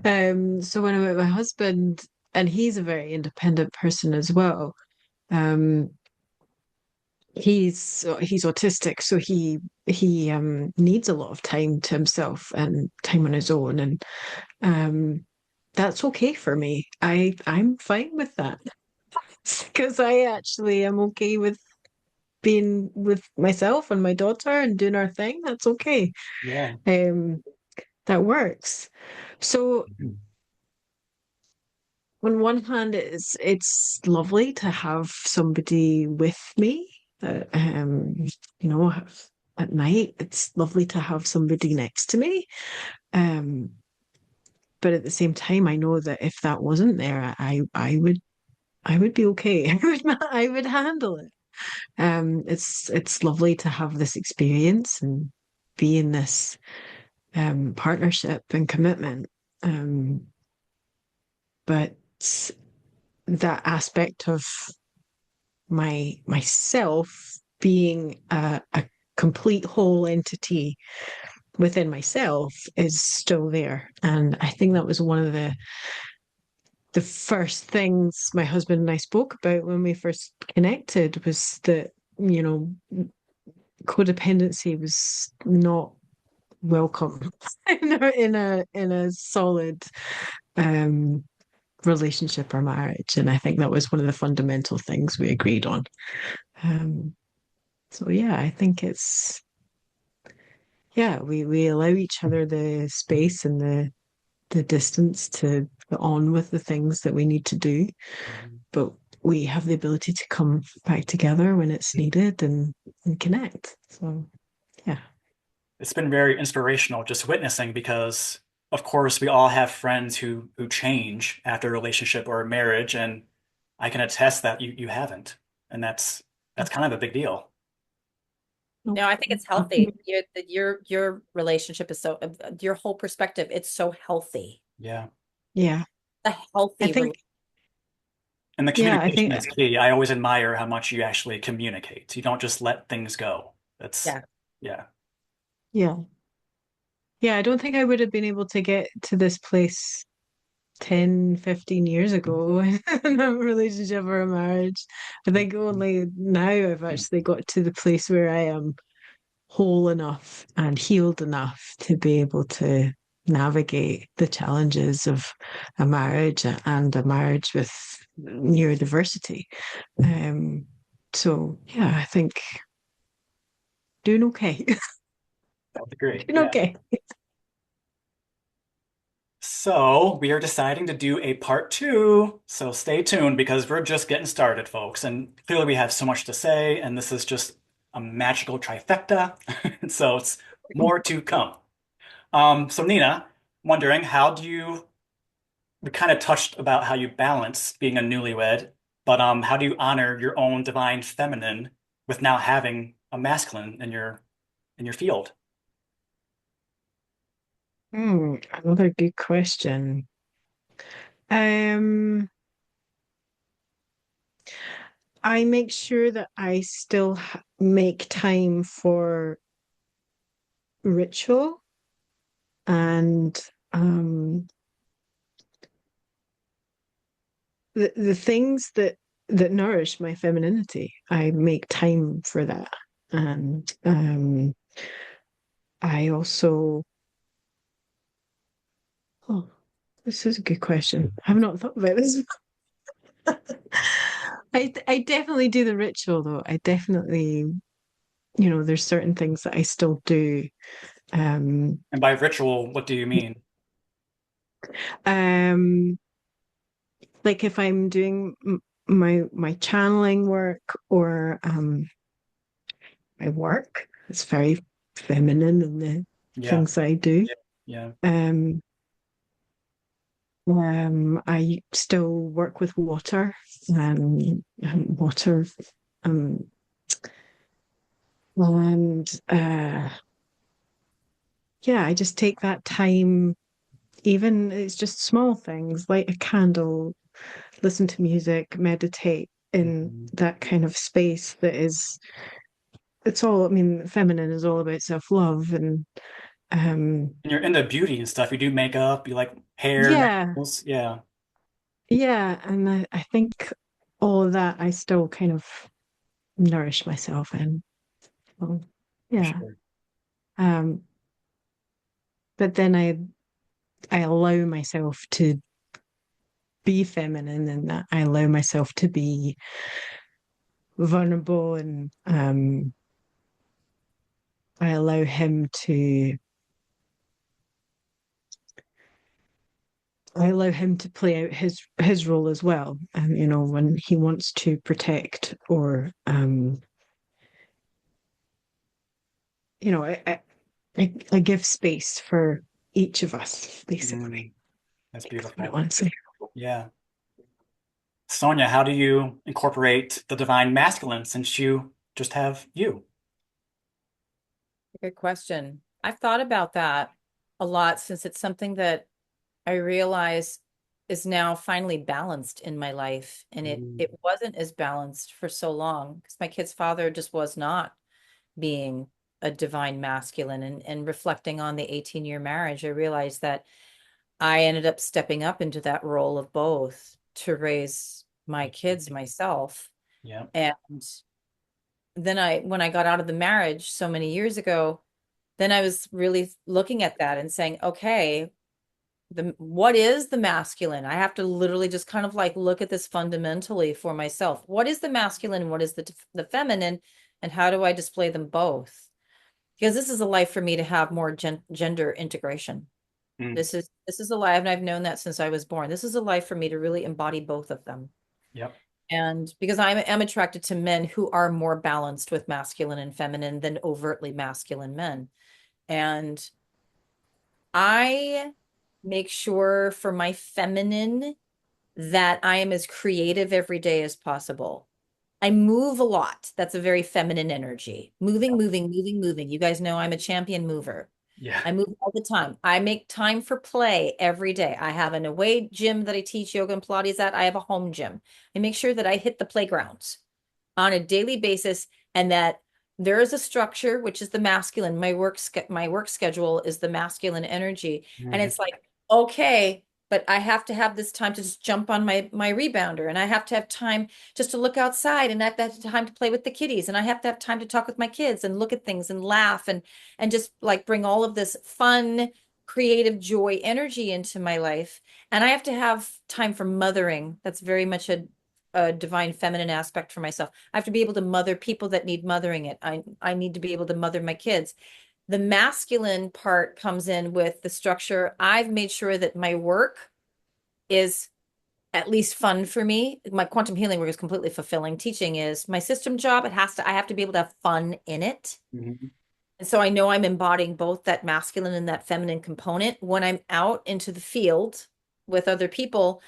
So when I met my husband, and he's a very independent person as well, um, he's autistic, so he needs a lot of time to himself and time on his own, and that's okay for me. I'm fine with that because I actually am okay with being with myself and my daughter and doing our thing. That's okay. Yeah. Um, that works. So on one hand, it's lovely to have somebody with me. You know, at night, it's lovely to have somebody next to me. Um, but at the same time, I know that if that wasn't there, I would be okay. I would handle it. It's lovely to have this experience and be in this partnership and commitment. Um, but that aspect of myself being a complete whole entity within myself is still there. And I think that was one of the first things my husband and I spoke about when we first connected was that, you know, codependency was not welcome in a solid um relationship or marriage. And I think that was one of the fundamental things we agreed on. Um so yeah, I think it's yeah, we allow each other the space and the distance to get on with the things that we need to do, Mhm. but we have the ability to come back together when it's needed and connect. So yeah. It's been very inspirational just witnessing because, of course, we all have friends who change after a relationship or a marriage, and I can attest that you haven't, and that's kind of a big deal. No, I think it's healthy. Your relationship is so your whole perspective, it's so healthy. Yeah. Yeah. A I healthy think relationship. And the yeah, I communication think is key. I always admire how much you actually communicate. You don't just let things go. That's, Yeah. yeah. yeah. Yeah, I don't think I would have been able to get to this place 10, 15 years ago in a relationship or a marriage. I think only now I've actually got to the place where I am whole enough and healed enough to be able to navigate the challenges of a marriage and a marriage with neurodiversity. Um, so yeah, I think doing okay. That's great. Doing Yeah. okay. So we are deciding to do a part two. So stay tuned because we're just getting started, folks. And clearly we have so much to say, and this is just a magical trifecta. So it's more to come. So Nina, wondering how do you, we kind of touched about how you balance being a newlywed, but how do you honor your own divine feminine with now having a masculine in your field? Another good question. Um, I make sure that I still make time for ritual and the things that nourish my femininity. I make time for that. And I also, oh, this is a good question. I've not thought about this. I definitely do the ritual though. I definitely, you know, there's certain things that I still do. Um, And by ritual, what do you mean? um, like if I'm doing my channeling work or my work, it's very feminine in the Yeah, things I do. yeah. Um, I still work with water water, um, and yeah, I just take that time. Even it's just small things, light a candle, listen to music, meditate in Mhm. that kind of space that is it's all, I mean, feminine is all about self-love and um And you're into beauty and stuff. You do makeup, you like hair, yeah, nails. Yeah, yeah, and I think all of that I still kind of nourish myself in. So, for yeah. sure. Um but then I allow myself to be feminine and that I allow myself to be vulnerable and I allow him to I allow him to play out his role as well. And you know, when he wants to protect or I give space for each of us, basically. Mm, that's That's what I beautiful. want to say. Yeah. Sonia, how do you incorporate the divine masculine since you just have you? Good question. I've thought about that a lot since it's something that I realize is now finally balanced in my life. And it Mm, wasn't as balanced for so long because my kid's father just was not being a divine masculine. And reflecting on the 18-year marriage, I realized that I ended up stepping up into that role of both to raise my kids myself. yeah. And then when I got out of the marriage so many years ago, then I was really looking at that and saying, okay, what is the masculine? I have to literally just kind of like look at this fundamentally for myself. What is the masculine and what is the feminine, and how do I display them both? Because this is a life for me to have more gender integration. Mm, This is a life, and I've known that since I was born. This is a life for me to really embody both of them. yep. And because I am attracted to men who are more balanced with masculine and feminine than overtly masculine men. And I make sure for my feminine that I am as creative every day as possible. I move a lot. That's a very feminine energy. Moving, Yep. moving, moving, moving. You guys know I'm a champion mover. Yeah. I move all the time. I make time for play every day. I have an away gym that I teach yoga and Pilates at. I have a home gym. I make sure that I hit the playgrounds on a daily basis and that there is a structure, which is the masculine. My work schedule is the masculine energy. And Mhm. it's like, okay, but I have to have this time to just jump on my rebounder, and I have to have time just to look outside, and I have to have time to play with the kitties, and I have to have time to talk with my kids and look at things and laugh and just like bring all of this fun, creative joy energy into my life. And I have to have time for mothering. That's very much a divine feminine aspect for myself. I have to be able to mother people that need mothering it. I need to be able to mother my kids. The masculine part comes in with the structure. I've made sure that my work is at least fun for me. My quantum healing work is completely fulfilling. Teaching is my system job. I have to be able to have fun in it. Mhm. And so I know I'm embodying both that masculine and that feminine component. When I'm out into the field with other people,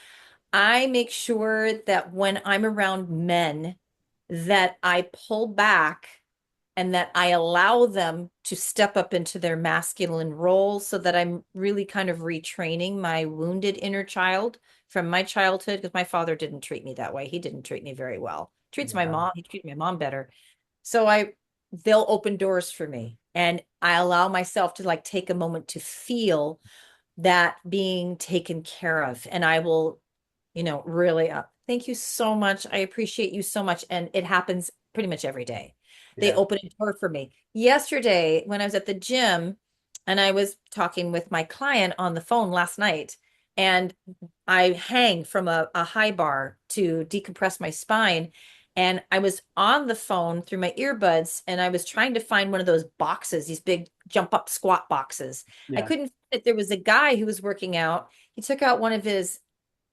I make sure that when I'm around men, that I pull back and that I allow them to step up into their masculine role so that I'm really kind of retraining my wounded inner child from my childhood, because my father didn't treat me that way. He didn't treat me very well. Yeah. He treated my mom better. So they'll open doors for me, and I allow myself to like take a moment to feel that being taken care of. And I will, really thank you so much. I appreciate you so much. And it happens pretty much every day. They Yeah. open a door for me. Yesterday, when I was at the gym and I was talking with my client on the phone last night, and I hang from a high bar to decompress my spine. And I was on the phone through my earbuds and I was trying to find one of those boxes, these big jump up squat boxes. I Yeah. couldn't fit. There was a guy who was working out. He took out one of his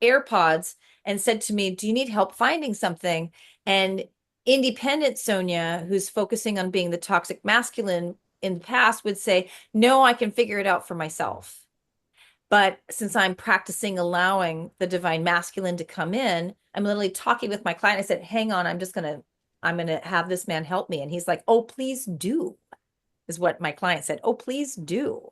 AirPods and said to me, "Do you need help finding something?" And independent Sonya, who's focusing on being the toxic masculine in the past, would say, "No, I can figure it out for myself." But since I'm practicing allowing the divine masculine to come in, I'm literally talking with my client. I said, "Hang on, I'm gonna have this man help me." And he's like, "Oh, please do," is what my client said. "Oh, please do."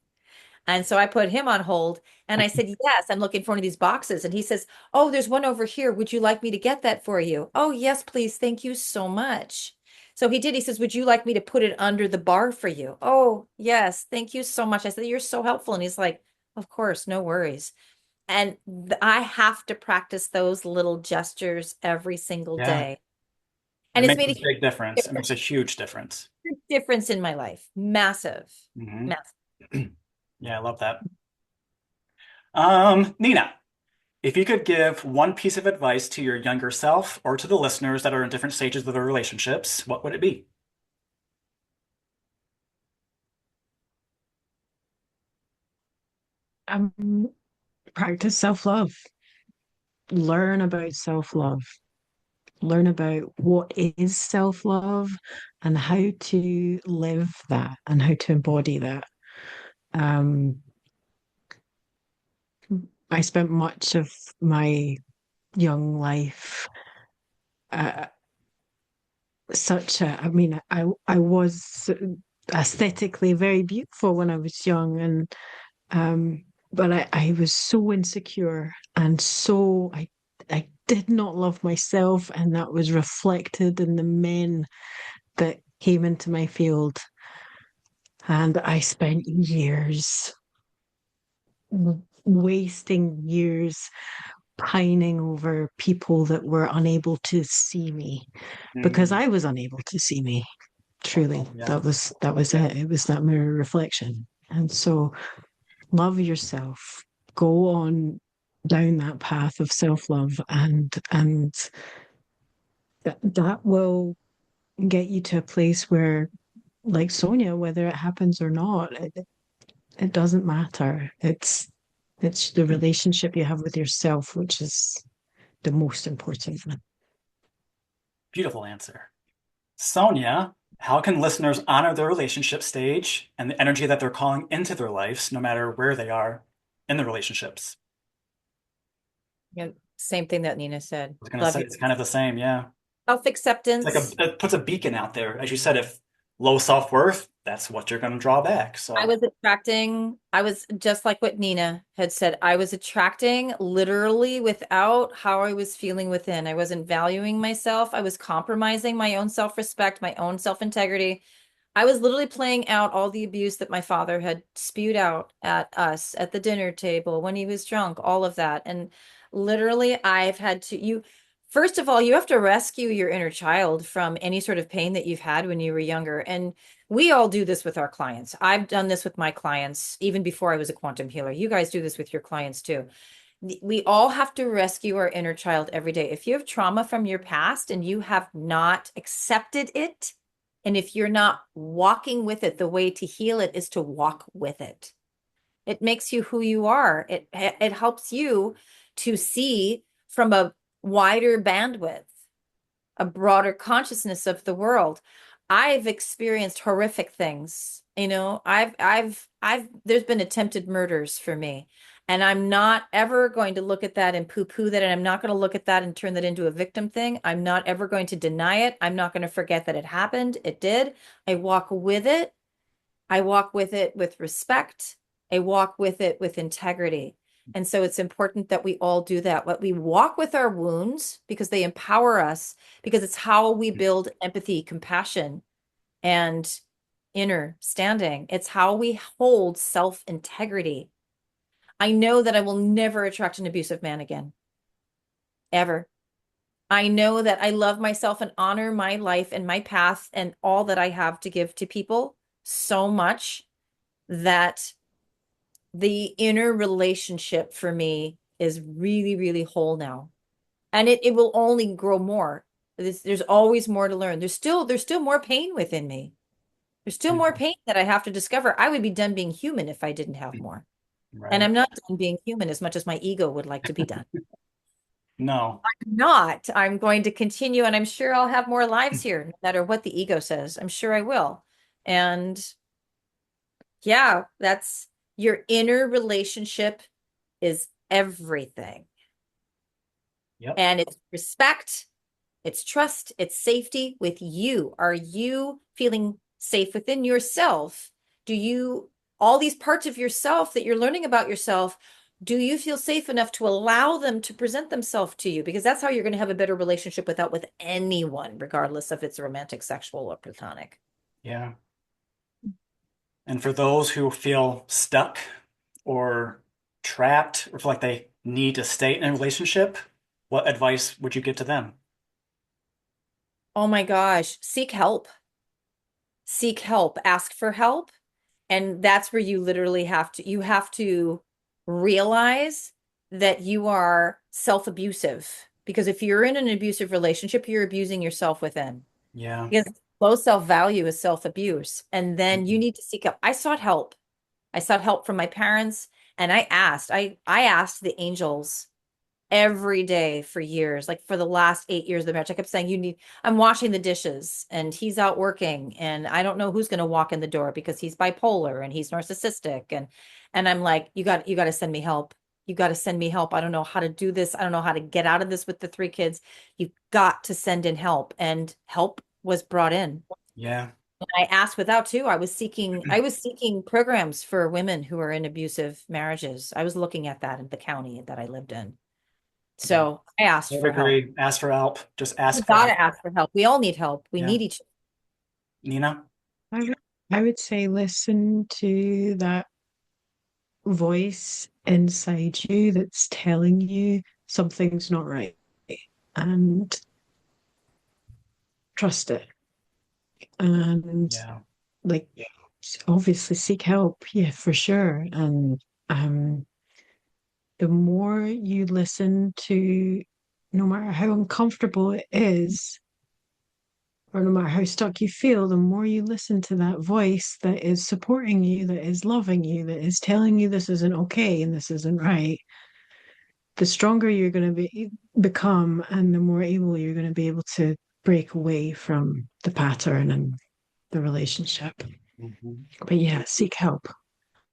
And so I put him on hold and I said, "Yes, I'm looking for one of these boxes." And he says, "Oh, there's one over here. Would you like me to get that for you?" "Oh, yes, please. Thank you so much." So he did. He says, "Would you like me to put it under the bar for you?" "Oh, yes. Thank you so much." I said, "You're so helpful." And he's like, "Of course, no worries." And I have to practice those little gestures every single Yeah. day. It And it's makes made a a big difference. It difference, makes a huge difference. difference in my life. Massive, Hmm. massive. Yeah, I love that. Nina, if you could give one piece of advice to your younger self or to the listeners that are in different stages of their relationships, what would it be? Um, Practice self-love. Learn about self-love. learn about what is self-love and how to live that and how to embody that. Um, I spent much of my young life uh, I mean, I was aesthetically very beautiful when I was young, and but I was so insecure and I did not love myself, and that was reflected in the men that came into my field. And I spent years, wasting years pining over people that were unable to see me because Mhm. I was unable to see me. Truly, Yeah. that was it. It was that mirror reflection. And so love yourself. Go on down that path of self-love, and that will get you to a place where, like Sonya, whether it happens or not, it doesn't matter. It's the relationship you have with yourself, which is the most important. Beautiful answer. Sonia, how can listeners honor their relationship stage and the energy that they're calling into their lives, no matter where they are in the relationships? Yeah, same thing that Nina I said. was gonna Love say your it's kind of the same, yeah. It's like self-acceptance. it puts a beacon out there. As you said, if low self-worth, that's what you're gonna draw back. So I was just like what Nina had said. I was attracting literally without how I was feeling within. I wasn't valuing myself. I was compromising my own self-respect, my own self-integrity. I was literally playing out all the abuse that my father had spewed out at us at the dinner table when he was drunk, all of that. And literally, I've had to, first of all, you have to rescue your inner child from any sort of pain that you've had when you were younger. And we all do this with our clients. I've done this with my clients even before I was a quantum healer. You guys do this with your clients too. We all have to rescue our inner child every day. If you have trauma from your past and you have not accepted it, and if you're not walking with it, the way to heal it is to walk with it. It makes you who you are. It helps you to see from a wider bandwidth, a broader consciousness of the world. I've experienced horrific things. There's been attempted murders for me. And I'm not ever going to look at that and poo-poo that. And I'm not going to look at that and turn that into a victim thing. I'm not ever going to deny it. I'm not going to forget that it happened. It did. I walk with it. I walk with it with respect. I walk with it with integrity. And so it's important that we all do that. What we walk with our wounds because they empower us, because it's how we build empathy, compassion, and inner standing. It's how we hold self-integrity. I know that I will never attract an abusive man again, ever. I know that I love myself and honor my life and my path and all that I have to give to people so much that the inner relationship for me is really, really whole now. And it will only grow more. There's always more to learn. There's still more pain within me. There's still more mhm. pain that I have to discover. I would be done being human if I didn't have more. And Right. I'm not done being human as much as my ego would like to be done. No. Not. I'm going to continue, and I'm sure I'll have more lives here, no matter what the ego says. I'm sure I will. And yeah, that's your inner relationship is everything. Yep. And it's respect, it's trust, it's safety with you. Are you feeling safe within yourself? Do you, all these parts of yourself that you're learning about yourself, do you feel safe enough to allow them to present themselves to you? Because that's how you're going to have a better relationship with anyone, regardless if it's romantic, sexual, or platonic. Yeah. And for those who feel stuck or trapped or feel like they need to stay in a relationship, what advice would you give to them? Oh my gosh, seek help. Seek help, ask for help. And that's where you literally you have to realize that you are self-abusive. Because if you're in an abusive relationship, you're abusing yourself within. Yeah. Because low self-value is self-abuse. And then you Mhm. need to seek help. I sought help. I sought help from my parents and I asked the angels every day for years, like for the last 8 years of the marriage. I kept saying, I'm washing the dishes and he's out working and I don't know who's going to walk in the door because he's bipolar and he's narcissistic. And I'm like, you got to send me help. You got to send me help. I don't know how to do this. I don't know how to get out of this with the 3 kids. You've got to send in help. And help was brought in. Yeah. I asked without too. I was seeking programs for women who are in abusive marriages. I was looking at that in the county that I lived in. Yeah. So I asked I would for help. agree. Ask for help. Just We ask for help. gotta ask for help. We all need help. We Yeah. need each. Nina? I would say listen to that voice inside you that's telling you something's not right and trust it. And Yeah. like obviously seek help, yeah, for sure. And um the more you listen to, no matter how uncomfortable it is, or no matter how stuck you feel, the more you listen to that voice that is supporting you, that is loving you, that is telling you this isn't okay and this isn't right, the stronger you're going to become, and the more able you're going to be able to break away from the pattern and the relationship. Mhm. But yeah, seek help.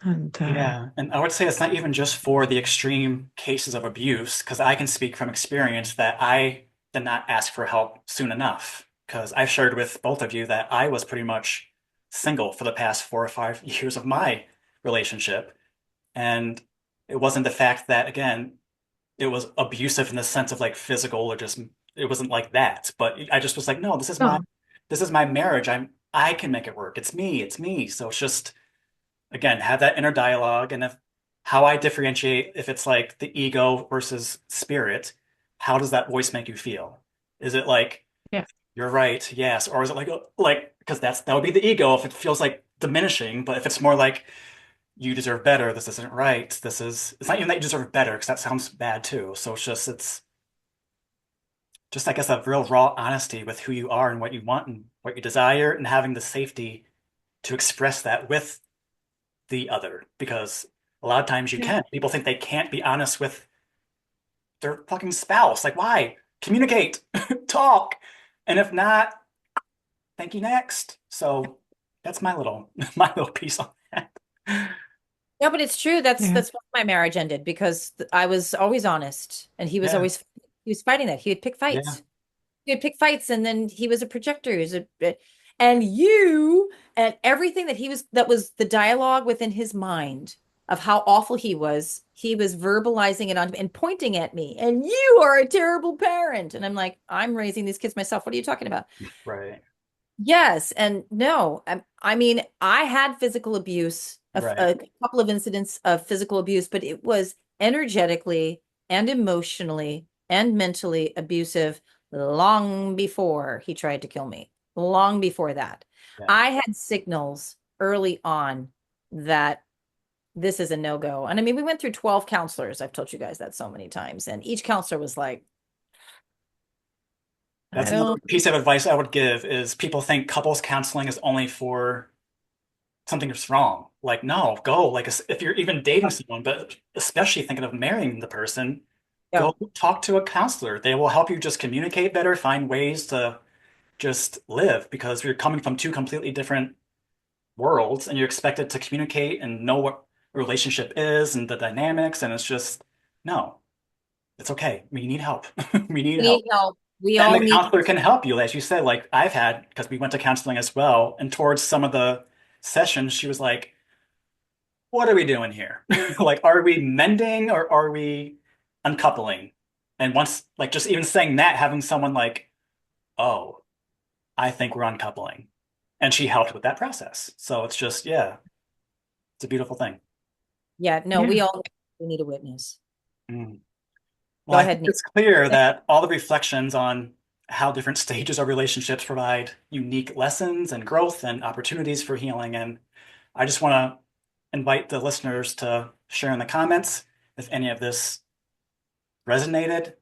And Yeah, and I would say it's not even just for the extreme cases of abuse, because I can speak from experience that I did not ask for help soon enough. Because I've shared with both of you that I was pretty much single for the past 4 or 5 years of my relationship. And it wasn't the fact that, again, it was abusive in the sense of like physical or just it wasn't like that. But I just was like, no, no, this is my marriage. I can make it work. It's me. So it's just again, have that inner dialogue. And if how I differentiate if it's like the ego versus spirit, how does that voice make you feel? Is it like, yeah, you're right, yes, or is it like because that would be the ego if it feels like diminishing, but if it's more like you deserve better, this isn't right, it's not even that you deserve better because that sounds bad too. So it's just I guess a real raw honesty with who you are and what you want and what you desire and having the safety to express that with the other because a lot of times you yeah, can. People think they can't be honest with their fucking spouse. Like, why? Communicate, talk. And if not, thank you next. So that's my little my little piece on that. Yeah, but it's true. That's yeah, that's why my marriage ended because I was always honest and Yeah, he was fighting that. He would pick yeah, fights. He would pick fights and then he was a projector. And you and everything that was the dialogue within his mind of how awful he was verbalizing it on and pointing at me. And you are a terrible parent. And I'm like, I'm raising these kids myself. What are you talking about? right, Yes, and no. I mean, I had physical abuse, right. a couple of incidents of physical abuse, but it was energetically and emotionally and mentally abusive long before he tried to kill me. Long before that. Yeah. I had signals early on that this is a no-go. And I mean, we went through 12 counselors. I've told you guys that so many times. And each counselor was like, I That's another don't piece of advice I would give is people think couples counseling is only for something that's wrong. Like, no, go. Like, if you're even dating someone, but especially thinking of marrying the person, go know. talk to a counselor. They will help you just communicate better, find ways to just live because you're coming from two completely different worlds and you're expected to communicate and know what a relationship is and the dynamics. And it's just, no, it's okay. We need help. We need We help. need help. We And all the need. counselor can help you, as you said, like I've had, because we went to counseling as well. And towards some of the sessions, she was like, what are we doing here? Like, are we mending or are we uncoupling? And once, like, just even saying that, having someone like, oh, I think we're uncoupling. And she helped with that process. So it's just, yeah, it's a beautiful thing. Yeah, no, yeah. we need a witness. Mm. Well, Go I think ahead, Nick. it's clear that all the reflections on how different stages of relationships provide unique lessons and growth and opportunities for healing. And I just want to invite the listeners to share in the comments if any of this resonated.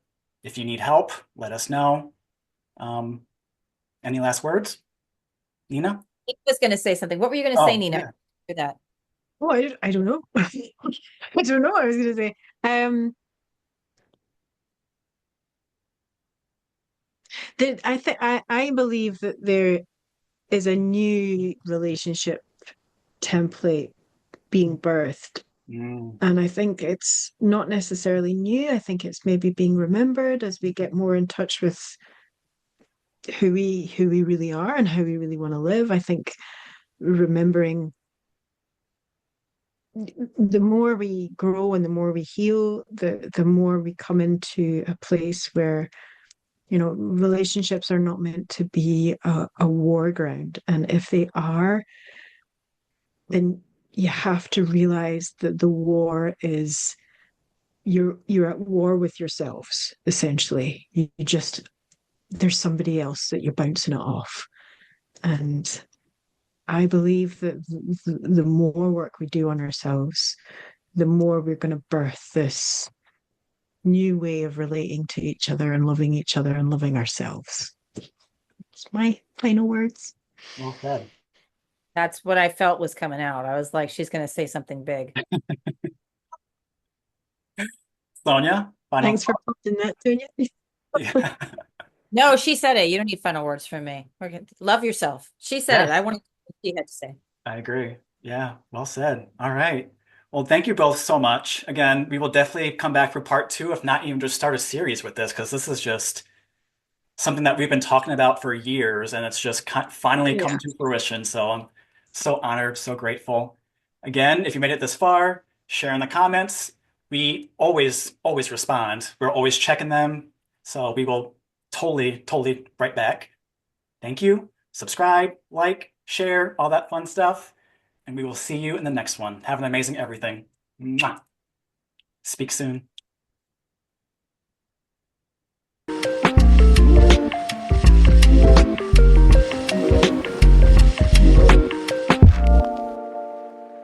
If you need help, let us know. Um, any last words, Nina? Nick was going to say something. What were you going to say, Oh, Nina? yeah. For that. Oh, I don't know. I don't know what I was going to say. Um, I believe that there is a new relationship template being birthed. Mm, And I think it's not necessarily new. I think it's maybe being remembered as we get more in touch with who we really are and how we really want to live. I think remembering the more we grow and the more we heal, the more we come into a place where, relationships are not meant to be a war ground. And if they are, then you have to realize that the war is you're at war with yourselves, essentially. You just there's somebody else that you're bouncing it off. And I believe that the more work we do on ourselves, the more we're going to birth this new way of relating to each other and loving each other and loving ourselves. It's my final words. well said. That's what I felt was coming out. I was like, she's going to say something big. Sonia, final Thanks for thought? putting that, Sonia. Yeah. No, she said it. You don't need final words from me. Love yourself. She said it. Yes, I want to hear what she had to say. I agree. Yeah, well said. All right. Well, thank you both so much. Again, we will definitely come back for part two, if not even just start a series with this, because this is just something that we've been talking about for years, and it's just finally Yeah. come to fruition. So I'm so honored, so grateful. Again, if you made it this far, share in the comments. We always respond. We're always checking them. So we will totally right back. Thank you. Subscribe, like, share, all that fun stuff. And we will see you in the next one. Have an amazing everything. Mwah. Speak soon.